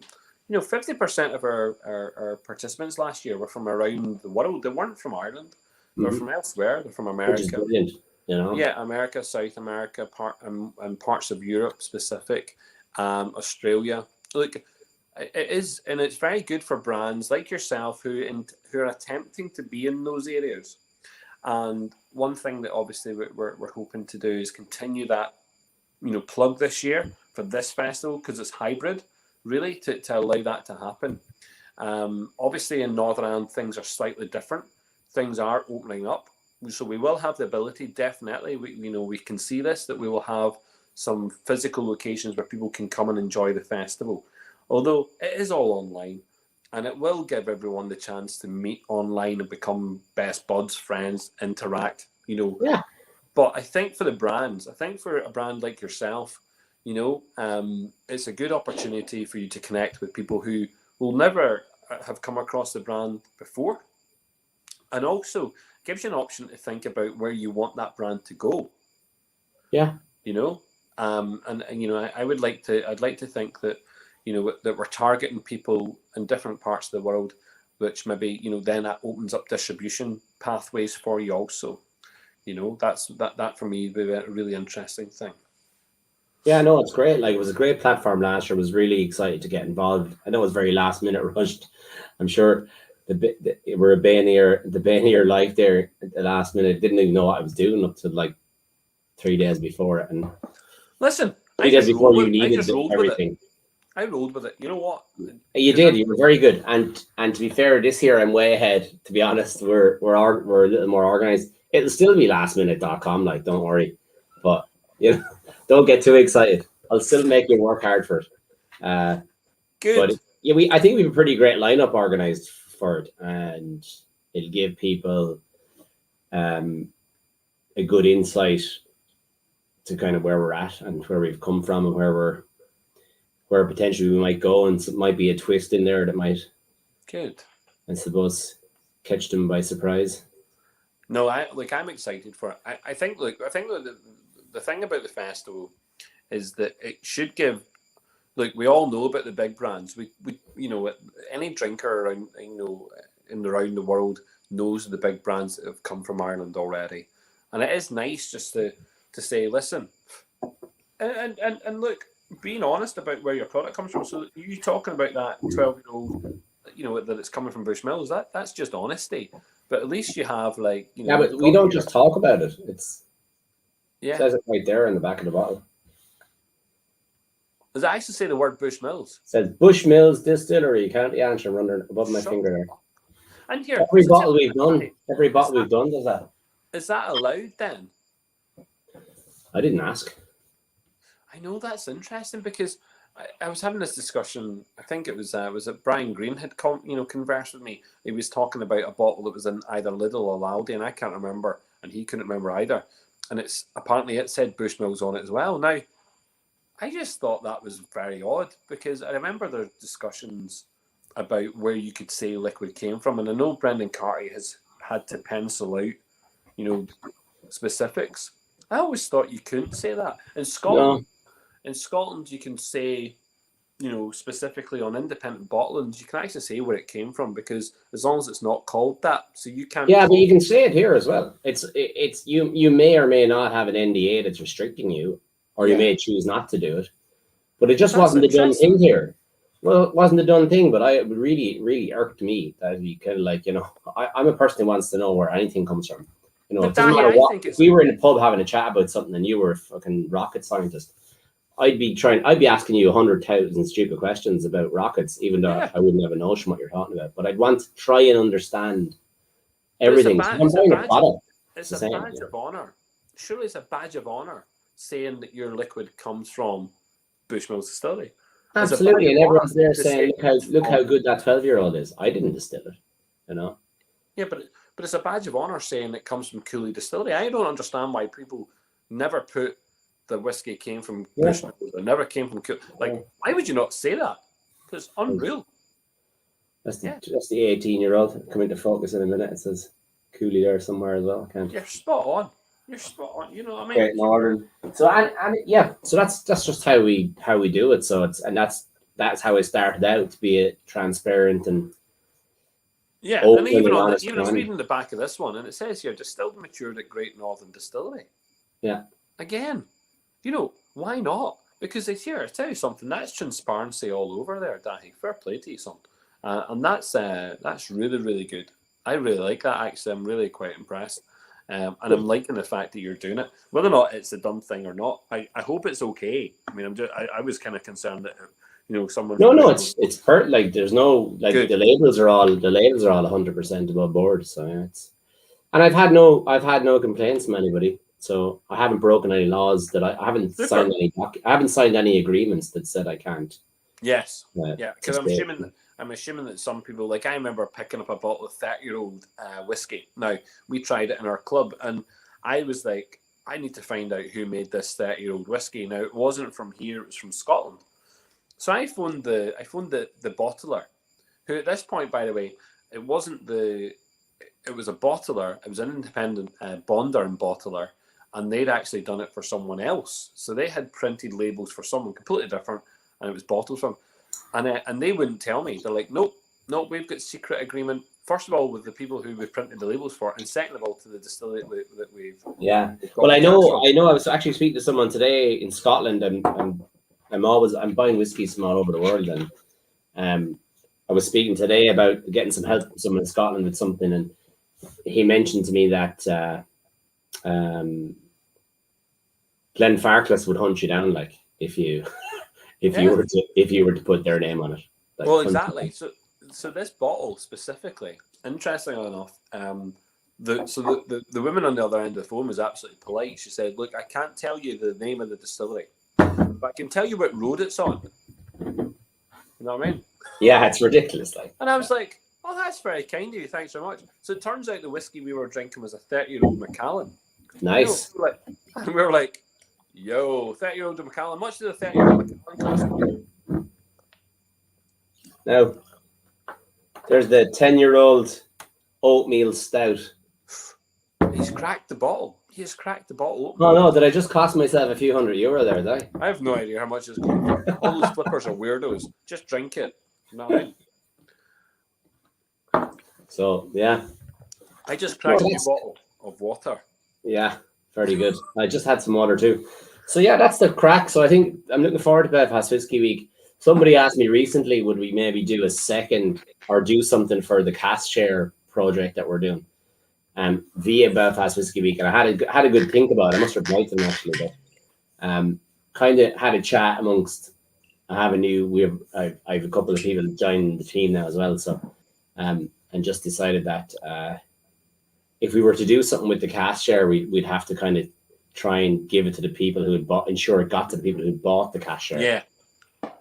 you know, 50% of our participants last year were from around the world. They weren't from Ireland. They're from elsewhere. They're from America. Which is brilliant, you know? Yeah, America, South America, and parts of Europe specific, Australia. Look, it is, and it's very good for brands like yourself who are attempting to be in those areas. And one thing that obviously we're hoping to do is continue that, you know, plug this year for this festival because it's hybrid, really, to allow that to happen. Obviously, in Northern Ireland, things are slightly different. Things are opening up, so we will have the ability. Definitely, we can see this, that we will have some physical locations where people can come and enjoy the festival. Although it is all online, and it will give everyone the chance to meet online and become best buds, friends, interact. You know. Yeah. But I think for the brands, I think for a brand like yourself, you know, it's a good opportunity for you to connect with people who will never have come across the brand before. And also gives you an option to think about where you want that brand to go. Yeah. You know, and you know, I'd like to think that, you know, that we're targeting people in different parts of the world, which maybe, you know, then that opens up distribution pathways for you also. You know, that for me would be a really interesting thing. Yeah, no, it's great. Like, it was a great platform last year. I was really excited to get involved. I know it was very last minute rushed. I'm sure we're a bane of your life there at the last minute. Didn't even know what I was doing up to like 3 days before it. And listen, You did before you I needed just rolled with everything. it. I rolled with it. You know what? You did. You were very good. And to be fair, this year I'm way ahead. To be honest, we're a little more organized. It'll still be lastminute.com. Like, don't worry. But you know, don't get too excited. I'll still make you work hard for it. Good. But yeah, I think we have a pretty great lineup organized for it, and it'll give people a good insight to kind of where we're at and where we've come from and where potentially we might go, and it might be a twist in there that might, good, I suppose, catch them by surprise. No, I'm excited for it. I think the thing about the festival is that it should give. Like, we all know about the big brands. We any drinker around around the world knows the big brands that have come from Ireland already, and it is nice just to say, listen, and look, being honest about where your product comes from. So you talking about that 12-year-old, that it's coming from Bushmills. That's just honesty. But at least you have Yeah, but we don't just talk about it. It says it right there in the back of the bottle. Does it actually say the word Bushmills? It says Bushmills Distillery, County Antrim, under above my finger there. And here, every bottle we've done does that. Is that allowed then? I didn't ask. I know, that's interesting, because I was having this discussion. I think it was Brian Green had conversed with me. He was talking about a bottle that was in either Lidl or Aldi, and I can't remember, and he couldn't remember either. And it said Bushmills on it as well. Now, I just thought that was very odd, because I remember there were discussions about where you could say liquid came from, and I know Brendan Carty has had to pencil out, specifics. I always thought you couldn't say that. In Scotland, you can say, specifically on independent bottlings, you can actually say where it came from, because as long as it's not called that, so you can't. Yeah, but you can say it here as well. It's you may or may not have an NDA that's restricting you, or you may choose not to do it. But it just wasn't the done thing here. Well, it wasn't the done thing, but it really, really irked me that you kind of like, I'm a person who wants to know where anything comes from. It doesn't matter what. If we were in the pub having a chat about something and you were a fucking rocket scientist, I'd be asking you 100,000 stupid questions about rockets, even though I wouldn't have a notion what you're talking about. But I'd want to try and understand everything. It's a badge of honor. Surely it's a badge of honor saying that your liquid comes from Bushmills Distillery. Absolutely, and everyone's there saying, "Look how good that 12-year-old is." I didn't distill it, Yeah, but it's a badge of honor saying it comes from Cooley Distillery. I don't understand why people never put the whiskey came from Bushmills or never came from Cooley. Why would you not say that? Because it's unreal. That's the 18-year-old coming to focus in a minute. It says Cooley there somewhere as well. You're spot on. You're spot on. You know what I mean? Great Northern. So so that's just how we do it. So that's how I started out, to be transparent and and even I was reading the back of this one, and it says here distilled and matured at Great Northern Distillery. Yeah. Again, why not? Because I tell you something, that's transparency all over there, Daithi. Fair play to you, son. And that's really, really good. I really like that. Actually, I'm really quite impressed. And I'm liking the fact that you're doing it. Whether or not it's a done thing or not, I hope it's okay. I mean, I was kind of concerned that someone. No, it's like there's no good. the labels are all 100% above board. So and I've had no complaints from anybody. So I haven't broken any laws that I haven't signed any. I haven't signed any agreements that said I can't. Yes. Because I'm assuming that some people, I remember picking up a bottle of 30-year-old whiskey. Now, we tried it in our club, and I was like, I need to find out who made this 30-year-old whiskey. Now, it wasn't from here; it was from Scotland. So I phoned the bottler, who at this point, by the way, it was a bottler. It was an independent bonder and bottler, and they'd actually done it for someone else. So they had printed labels for someone completely different, and it was bottled from. And they wouldn't tell me. They're like, nope, we've got secret agreement. First of all, with the people who we printed the labels for, and second of all, to the distillery that we've. Yeah. Well, I know. I was actually speaking to someone today in Scotland, and I'm buying whiskies from all over the world, and I was speaking today about getting some help from someone in Scotland with something, and he mentioned to me that Glenfarclas would hunt you down, if you Yeah. if you were to put their name on it. Like, Well, exactly. So this bottle specifically, interestingly enough, the woman on the other end of the phone was absolutely polite. She said, "Look, I can't tell you the name of the distillery, but I can tell you what road it's on." You know what I mean? Yeah, it's ridiculous. Like, And I was like, "Oh, that's very kind of you. Thanks so much." So it turns out the whiskey we were drinking was a 30-year-old Macallan. nice. We were like, "Yo, 30-year-old Macallan. Much does a 30-year-old Macallan cost?" Now, there's the 10-year-old oatmeal stout. He's cracked the bottle. He has cracked the bottle open. Oh no, did I just cost myself a few €100 there, did I? I have no idea how much it's going for. All those flippers are weirdos. Just drink it. You know what I mean? So yeah. I just cracked a bottle of water. Yeah, very good. I just had some water too. So yeah, that's the crack. So I think I'm looking forward to Belfast Whiskey Week. Somebody asked me recently, would we maybe do a second or do something for the cast share project that we're doing via Belfast Whiskey Week? And I had a good think about it. I must reply to them actually, but kind of had a chat amongst. I have a couple of people joining the team now as well. So and just decided that if we were to do something with the cast share, we'd have to kind of try and give it to the people who had ensure it got to the people who bought the cast share. Yeah.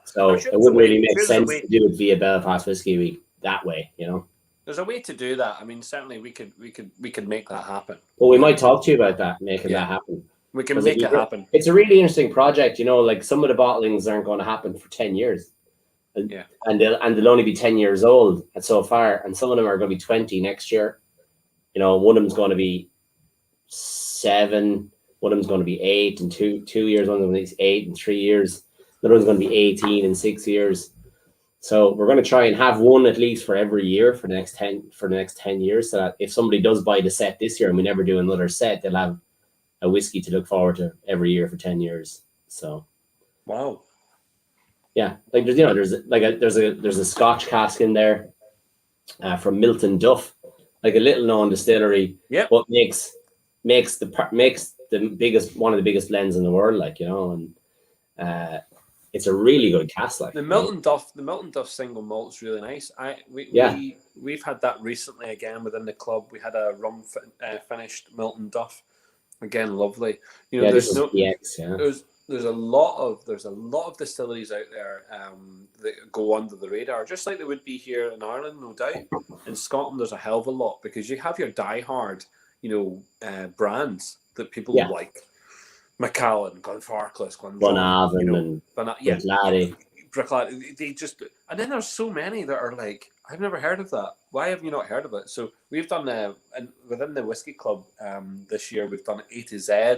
So it wouldn't really make sense to do it via Belfast Whiskey Week that way, you know. There's a way to do that. I mean, certainly we could make that happen. Well, we might talk to you about that, making that happen. We can make it happen. It's a really interesting project, you know. Like some of the bottlings aren't going to happen for 10 years, and they'll only be 10 years old so far, and some of them are going to be 20 next year. You know, one of them's going to be 7, one of them's going to be 8 in 2 years, one of them is 8 in 3 years, another one's going to be 18 in 6 years. So we're going to try and have one at least for every year for the next 10 years, so that if somebody does buy the set this year and we never do another set, they'll have a whiskey to look forward to every year for 10 years. So wow. Yeah, like there's a Scotch cask in there from Milton Duff, like a little known distillery. Yeah. But makes the biggest, one of the biggest blends in the world, like, you know, and it's a really good cask. Like the Milton Duff single malt's really nice. We've had that recently again within the club. We had a rum finished Milton Duff, again lovely. You know, there's a lot of distilleries out there that go under the radar, just like there would be here in Ireland, no doubt. In Scotland, there's a hell of a lot because you have your diehard, you know, brands that people like. Macallan, Glenfarclas, Glenavon, and Bricklady. They just, and then there's so many that are like, I've never heard of that. Why have you not heard of it? So we've done and within the whiskey club this year, we've done A to Z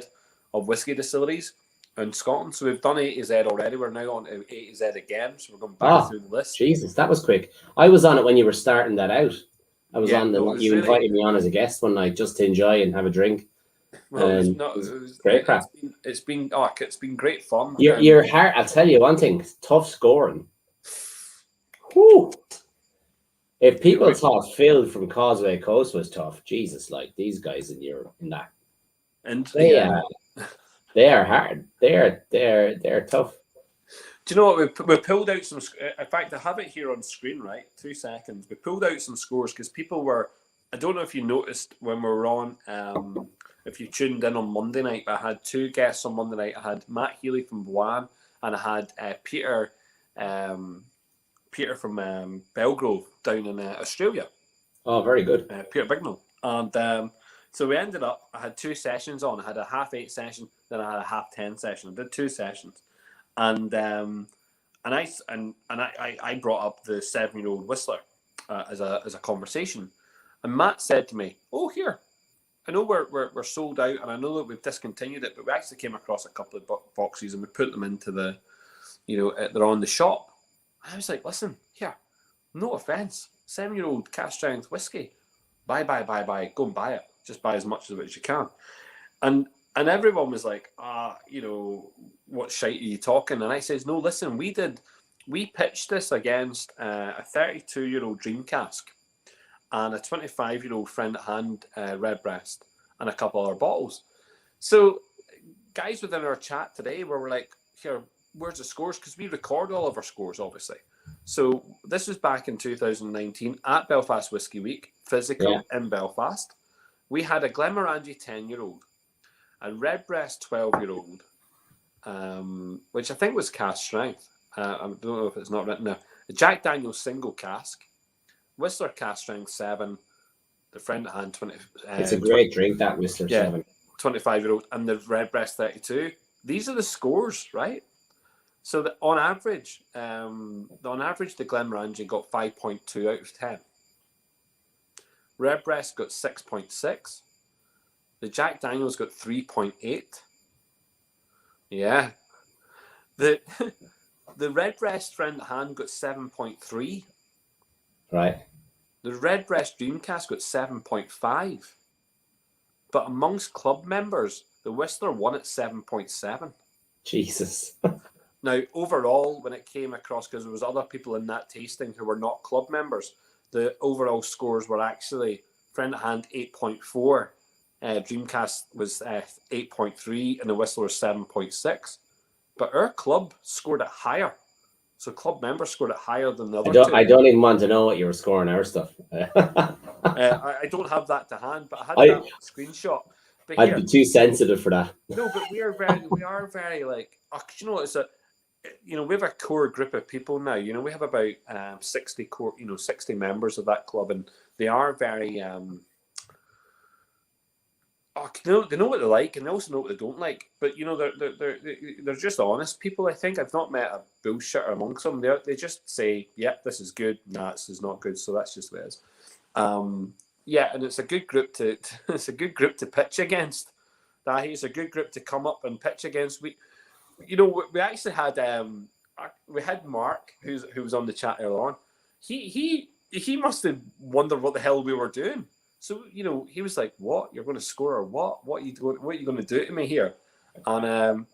of whiskey distilleries in Scotland. So we've done A to Z already. We're now on A to Z again. So we're going back through the list. Jesus, that was quick. I was on it when you were starting that out. I was on you invited me on as a guest one night just to enjoy and have a drink. Well, it was great crack. It's been great fun. Your heart. I'll tell you one thing: tough scoring. Whew. If people thought Phil from Causeway Coast was tough, Jesus, like these guys in that, and they are hard. They're tough. Do you know what we pulled out some? In fact, I have it here on screen. Right, 2 seconds. We pulled out some scores because people were. I don't know if you noticed when we were on. If you tuned in on Monday night, I had 2 guests on Monday night. I had Matt Healy from Boan, and I had Peter from Belgrove down in Australia. Oh, very good. Peter Bignell. And so we ended up, I had 2 sessions on. I had a 8:30 session, then I had a 10:30 session. I did 2 sessions. And I brought up the 7-year-old Whistler as a conversation. And Matt said to me, "Oh, here, I know we're sold out, and I know that we've discontinued it, but we actually came across a couple of boxes and we put them into the, you know, they're on the shop." I was like, "Listen, here, no offense, 7-year-old cast strength whiskey, buy, go and buy it. Just buy as much of it as you can." And everyone was like, you know, what shite are you talking? And I says, "No, listen, we pitched this against a 32-year-old Dream Cask and a 25-year-old Friend at Hand Redbreast and a couple other bottles." So guys within our chat today were like, "Here, where's the scores? Because we record all of our scores, obviously. So this was back in 2019 at Belfast Whisky Week, physical in Belfast. We had a Glenmorangie 10-year-old, a Redbreast 12-year-old, which I think was cask strength. I don't know if it's not written there. A Jack Daniel's single cask, Whistler cask strength 7, the friend at hand 20. It's a great drink, that Whistler 7. 25-year-old, and the Redbreast 32. These are the scores, right? So that on average, the Glenmorangie got 5.2 out of 10. Redbreast got 6.6. The Jack Daniel's got 3.8. Yeah. The Redbreast friend at hand got 7.3. Right. The Redbreast Dreamcast got 7.5. But amongst club members, the Whistler won at 7.7. Jesus. Now, overall, when it came across, because there was other people in that tasting who were not club members, the overall scores were actually friend at hand 8.4. Dreamcast was 8.3, and the Whistler was 7.6. But our club scored it higher. So club members scored it higher than the other two. I don't even want to know what you were scoring our stuff. I don't have that to hand, but I had that screenshot. But I'd be too sensitive for that. No, but we are very like, it's we have a core group of people now. We have about 60 core, 60 members of that club, and they are very they know what they like, and they also know what they don't like. But they're just honest people. I think I've not met a bullshitter amongst them. They just say, "Yeah, this is good. Nah, this is not good." So that's just what it is. And it's a good group to pitch against. It's a good group to come up and pitch against. We actually had Mark, who was on the chat earlier on. He must have wondered what the hell we were doing. So he was like, "What? You're going to score or what? What are you going to do to me here?" And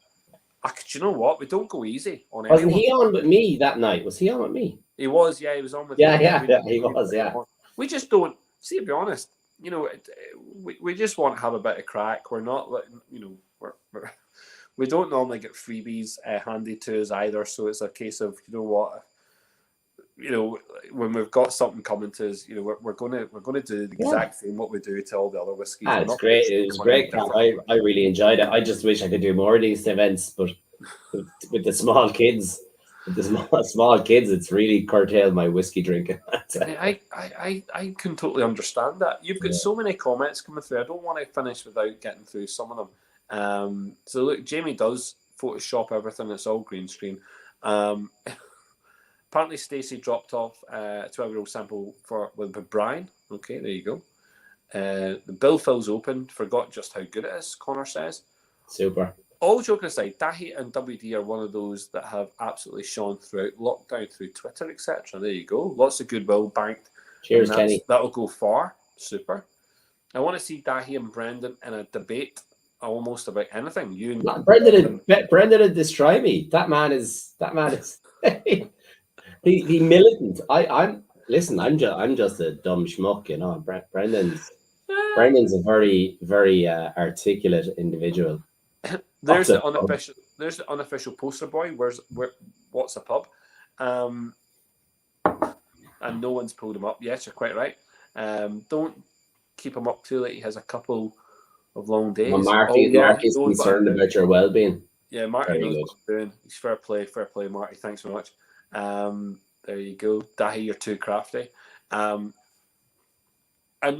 do you know what? We don't go easy on anyone. Wasn't he on with me that night? Was he on with me? He was. Yeah, he was on with. He was. Yeah. We just don't. See, to be honest, we just want to have a bit of crack. We're not letting we don't normally get freebies handed to us either. So it's a case of when we've got something coming to us, we're going to do the exact same what we do to all the other whiskies. It's great. It was great. I really enjoyed it. I just wish I could do more of these events, but with the small kids, it's really curtailed my whiskey drinking. I can totally understand that. You've got so many comments coming through. I don't want to finish without getting through some of them. So look, Jamie does Photoshop everything. It's all green screen. Apparently, Stacey dropped off a 12-year-old sample with Brian. Okay, there you go. The bill fills open. Forgot just how good it is, Connor says. Super. All joking aside, Daithi and WD are one of those that have absolutely shone throughout lockdown, through Twitter, etc. There you go. Lots of goodwill banked. Cheers, Kenny. That'll go far. Super. I want to see Daithi and Brendan in a debate almost about anything. Brendan would destroy me. That man is he militant. I'm just a dumb schmuck, Brendan's a very, very articulate individual. There's the unofficial poster boy. What's a pub? And no one's pulled him up. Yes, you're quite right. Don't keep him up too late. He has a couple of long days. Well, Marty's concerned about your well-being. Yeah, Marty knows what he's doing. He's fair play, Marty. Thanks very much. There you go. Daithi, you're too crafty. And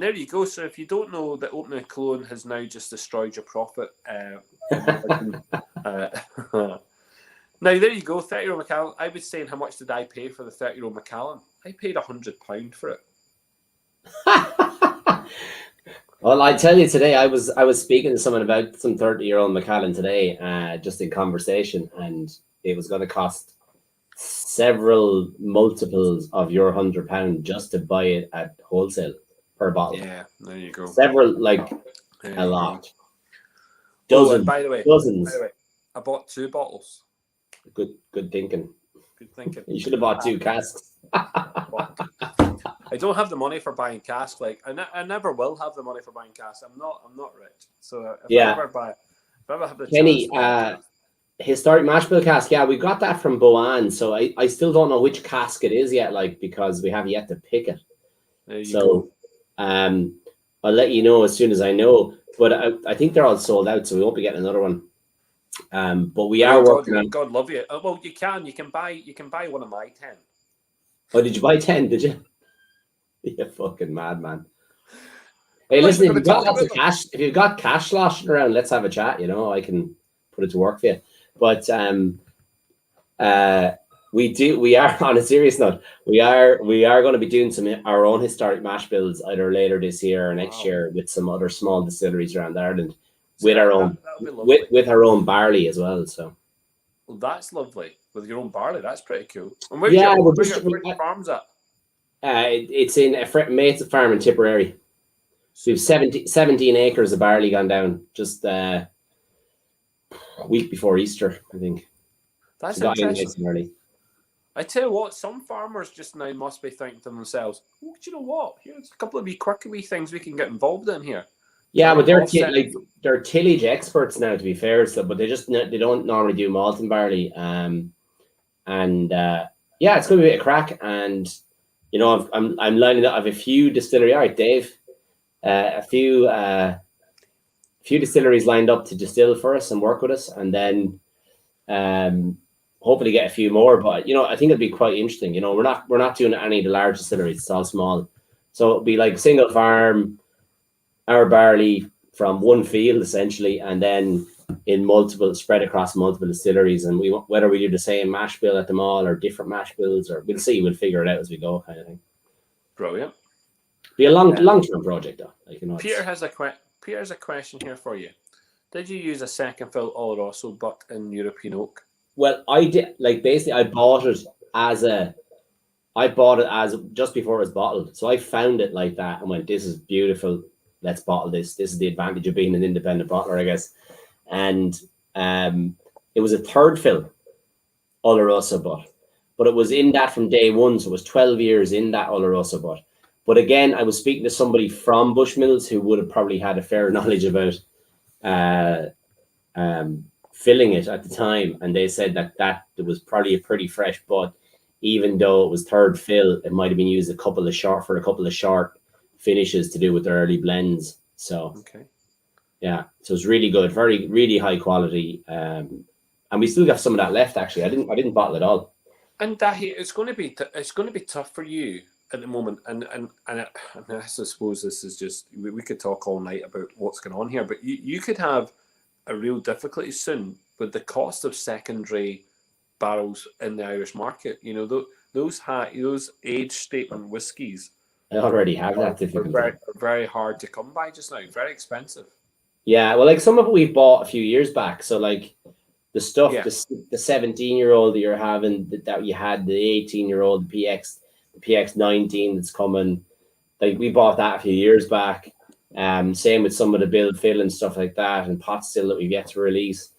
there you go. So if you don't know, the opening of Cologne has now just destroyed your profit. Now, there you go. 30-year-old Macallan. I was saying, how much did I pay for the 30-year-old Macallan? I paid £100 for it. Well, I tell you today, I was speaking to someone about some 30-year-old Macallan today, just in conversation, and it was going to cost several multiples of your £100 just to buy it at wholesale per bottle. Yeah, there you go. Several, a lot. Dozens. By the way, I bought 2 bottles. Good thinking. Good thinking. You should have bought 2 casks. I don't have the money for buying casks. I never will have the money for buying casks. I'm not rich. So if I ever have the Kenny, chance, Historic mash bill cask. Yeah, we got that from Boan. So I still don't know which cask it is yet, like, because we have yet to pick it. There you So I'll let you know as soon as I know. But I think they're all sold out, so we won't be getting another one. But we are working on. God love you. Well, you can buy one of my 10. Oh, did you buy 10? Did you? You fucking madman. Hey, Well, listen, if gonna you've got talk lots of about them. cash, if you've got cash sloshing around, let's have a chat. You know, I can put it to work for you. But we are on a serious note. We are going to be doing some our own historic mash bills either later this year or next Wow. year with some other small distilleries around Ireland So with our own that'll be lovely. with our own barley as well. So Well, that's lovely. With your own barley, that's pretty cool. And we're where's your farms at? It's in a mate's farm in Tipperary. So we've 17 acres of barley gone down just a week before Easter, I think. That's So interesting. early. I tell you what, some farmers just now must be thinking to themselves, "Oh, do you know what? Here's a couple of quirky wee things we can get involved in here." Yeah, but they're offset. they're tillage experts now, to be fair. So, but they don't normally do malt and barley. Yeah, it's going to be a bit of crack. And you know, I'm lining up. I have a few distillery. All right, Dave. A few distilleries lined up to distill for us and work with us, and then hopefully get a few more. But you know, I think it'd be quite interesting. You know, we're not doing any of the large distilleries; it's all small. So it'd be like a single farm, our barley from one field essentially, and then spread across multiple distilleries. And whether we do the same mash bill at them all or different mash bills, or we'll see. We'll figure it out as we go, kind of thing. Brilliant. Be a long term project though. Like, you know, Peter has a question here for you. Did you use a second fill Oloroso but in European oak? Well, I did. Like, basically, I bought it as just before it was bottled. So I found it like that and went, "This is beautiful. Let's bottle this." This is the advantage of being an independent bottler, I guess. And it was a third fill Oloroso but it was in that from day one. So it was 12 years in that Oloroso butt. But again, I was speaking to somebody from Bushmills who would have probably had a fair knowledge about filling it at the time, and they said that it was probably a pretty fresh butt, even though it was third fill. It might have been used a couple of short finishes to do with the early blends. So okay, yeah, so it's really good, very really high quality, and we still got some of that left. Actually, I didn't bottle it all. And Daithi, it's going to be tough for you at the moment, and I suppose this is just we could talk all night about what's going on here, but you could have a real difficulty soon with the cost of secondary barrels in the Irish market. You know, those age statement whiskies. I already have that difficulty. Are very hard to come by just now. Very expensive. Yeah, well, like some of it we've bought a few years back. So like the stuff, the 17-year-old that you're having, that you had, the 18-year-old, the PX 19 that's coming, like we bought that a few years back. Same with some of the build fill and stuff like that, and pot still that we've yet to release.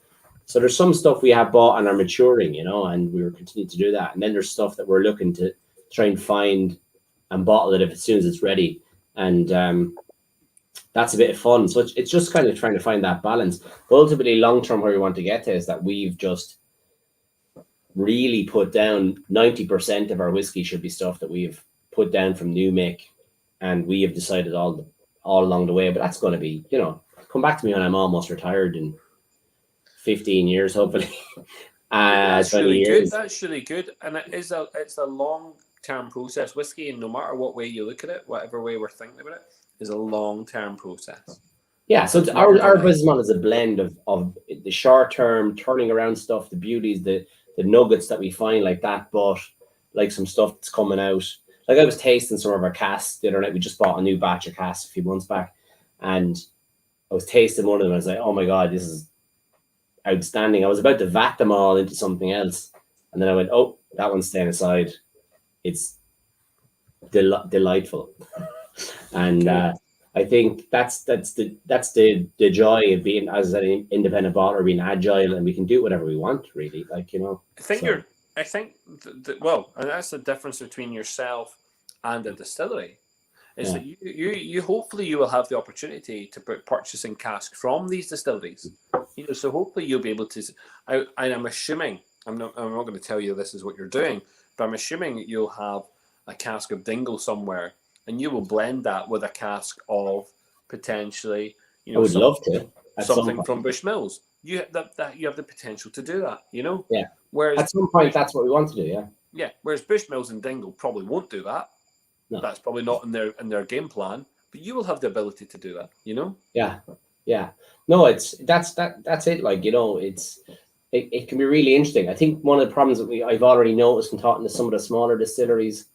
So there's some stuff we have bought and are maturing, you know, and we're continuing to do that. And then there's stuff that we're looking to try and find and bottle it as soon as it's ready. And that's a bit of fun. So it's just kind of trying to find that balance. But ultimately, long term, where we want to get to is that we've just really put down 90% of our whiskey should be stuff that we've put down from new make, and we have decided all along the way. But that's going to be, you know, come back to me when I'm almost retired in 15 years, hopefully. That's 20 really years. good. That's really good, and it's a long-term process. Whiskey, and no matter what way you look at it, whatever way we're thinking about it, is a long-term process. Yeah, so our business model is a blend of the short-term turning around stuff, the beauties, the nuggets that we find like that, but like some stuff that's coming out. Like I was tasting some of our casks the other night. We just bought a new batch of casks a few months back, and I was tasting one of them. And I was like, "Oh my god, this is outstanding!" I was about to vat them all into something else, and then I went, "Oh, that one's staying aside. It's delightful," and I think that's the joy of being as an independent bottler, being agile, and we can do whatever we want, really. Like, you know. I think well, and that's the difference between yourself and a distillery, is that you hopefully you will have the opportunity to put purchasing casks from these distilleries. So hopefully you'll be able to. I'm assuming I'm not going to tell you this is what you're doing, but I'm assuming you'll have a cask of Dingle somewhere, and you will blend that with a cask of potentially, I would love to at some something point. from Bushmills. You you have the potential to do that. Yeah. Whereas at some point, that's what we want to do. Yeah. Yeah. Whereas Bushmills and Dingle probably won't do that. No. That's probably not in their game plan. But you will have the ability to do that. Yeah. Yeah. No, that's it. Like, it can be really interesting. I think one of the problems that I've already noticed and talking to some of the smaller distilleries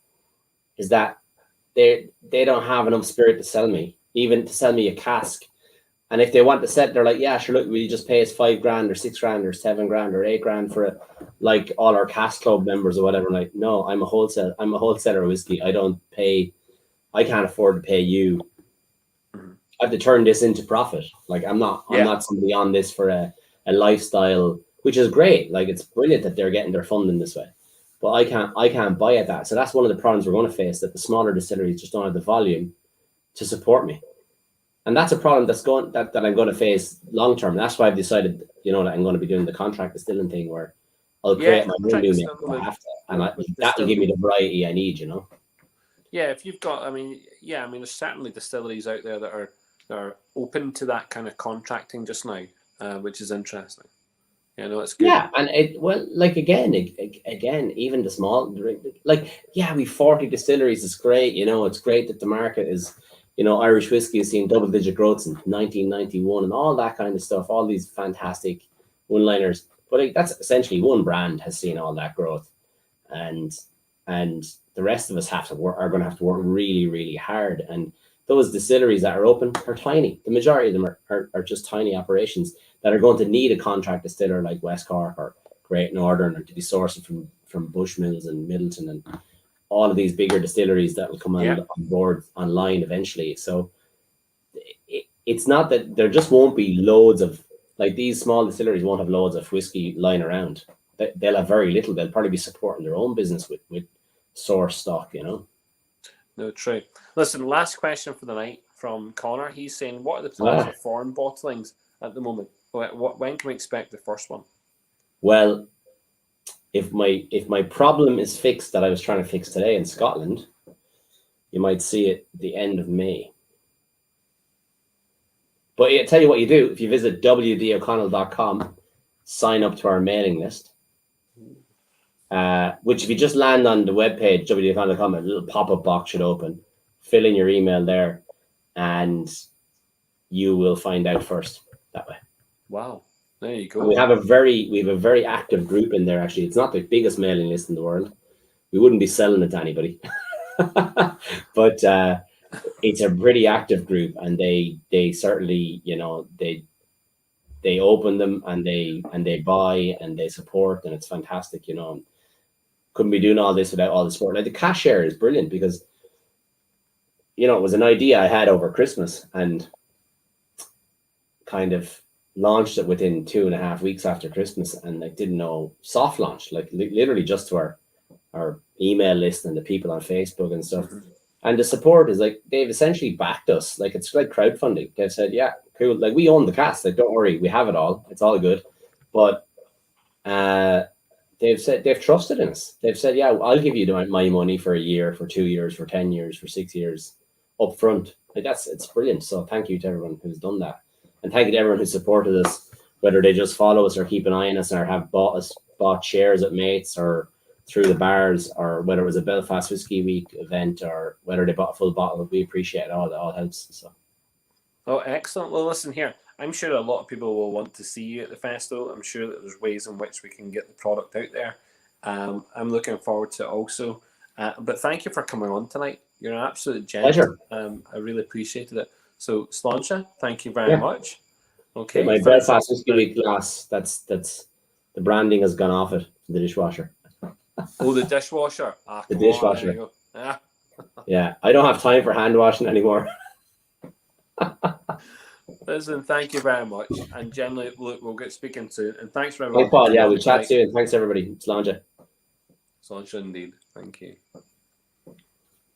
is that they don't have enough spirit to sell me, even to sell me a cask. And if they want to set, they're like, yeah, sure, look, will you just pay us $5,000 or $6,000 or $7,000 or $8,000 for it, like all our cask club members or whatever. Like, no, I'm a wholesaler of whiskey. I can't afford to pay you. I have to turn this into profit. Like, I'm not somebody on this for a lifestyle, which is great. Like, it's brilliant that they're getting their funding this way, but I can't buy at that. So that's one of the problems we're going to face, that the smaller distilleries just don't have the volume to support me. And that's a problem that I'm going to face long term. That's why I've decided, that I'm going to be doing the contract distilling thing, where I'll create my own new make if I have to, and that will give me the variety I need. Yeah, if you've got, there's certainly distilleries out there that are open to that kind of contracting just now, which is interesting. It's good. Yeah, and again, even the small, we've 40 distilleries. It's great. It's great that the market is. Irish whiskey has seen double-digit growth since 1991 and all that kind of stuff, all these fantastic one-liners. But that's essentially one brand has seen all that growth. And the rest of us are going to have to work really, really hard. And those distilleries that are open are tiny. The majority of them are just tiny operations that are going to need a contract distiller like West Cork or Great Northern, or to be sourced from Bushmills and Middleton and all of these bigger distilleries that will come on board online eventually. So it's not that there just won't be loads of, like, these small distilleries won't have loads of whiskey lying around. They'll have very little. They'll probably be supporting their own business with source stock, No, true. Listen, last question for the night from Connor. He's saying, what are the plans for foreign bottlings at the moment? When can we expect the first one? Well, if my problem is fixed that I was trying to fix today in Scotland, you might see it at the end of May. But I tell you what you do, if you visit wdoconnell.com, sign up to our mailing list, which if you just land on the webpage, wdoconnell.com, a little pop-up box should open. Fill in your email there, and you will find out first that way. Wow. There you go. And we have a very active group in there. Actually, it's not the biggest mailing list in the world. We wouldn't be selling it to anybody, but it's a pretty active group, and they certainly, they open them and they buy and they support, and it's fantastic. Couldn't be doing all this without all the support. Like, the cash share is brilliant because, it was an idea I had over Christmas and kind of launched it within 2.5 weeks after Christmas, and I didn't know, soft launch, like literally just to our email list and the people on Facebook and stuff. Mm-hmm. And the support is like, they've essentially backed us. Like, it's like crowdfunding. They've said, yeah, cool. Like, we own the cast. Like, don't worry, we have it all. It's all good. But they've said, they've trusted in us. They've said, yeah, I'll give you my money for a year, for 2 years, for 10 years, for 6 years up front. Like, it's brilliant. So thank you to everyone who's done that. And thank you to everyone who supported us, whether they just follow us or keep an eye on us or have bought shares at Mates or through the bars, or whether it was a Belfast Whiskey Week event or whether they bought a full bottle. We appreciate it all. It all helps. So. Oh, excellent. Well, listen here. I'm sure a lot of people will want to see you at the festival. I'm sure that there's ways in which we can get the product out there. I'm looking forward to it also. But thank you for coming on tonight. You're an absolute gent. Pleasure. I really appreciated it. So, Sláinte, thank you very much. Okay. My Belfast Whiskey Week glass, that's the branding has gone off it, the dishwasher. Oh, the dishwasher. The dishwasher. On, yeah, I don't have time for hand washing anymore. Listen, thank you very much. And generally, we'll get speaking soon. And thanks very much. Hey, Paul, yeah, we'll chat soon. Thanks, everybody. Sláinte. Sláinte indeed. Thank you.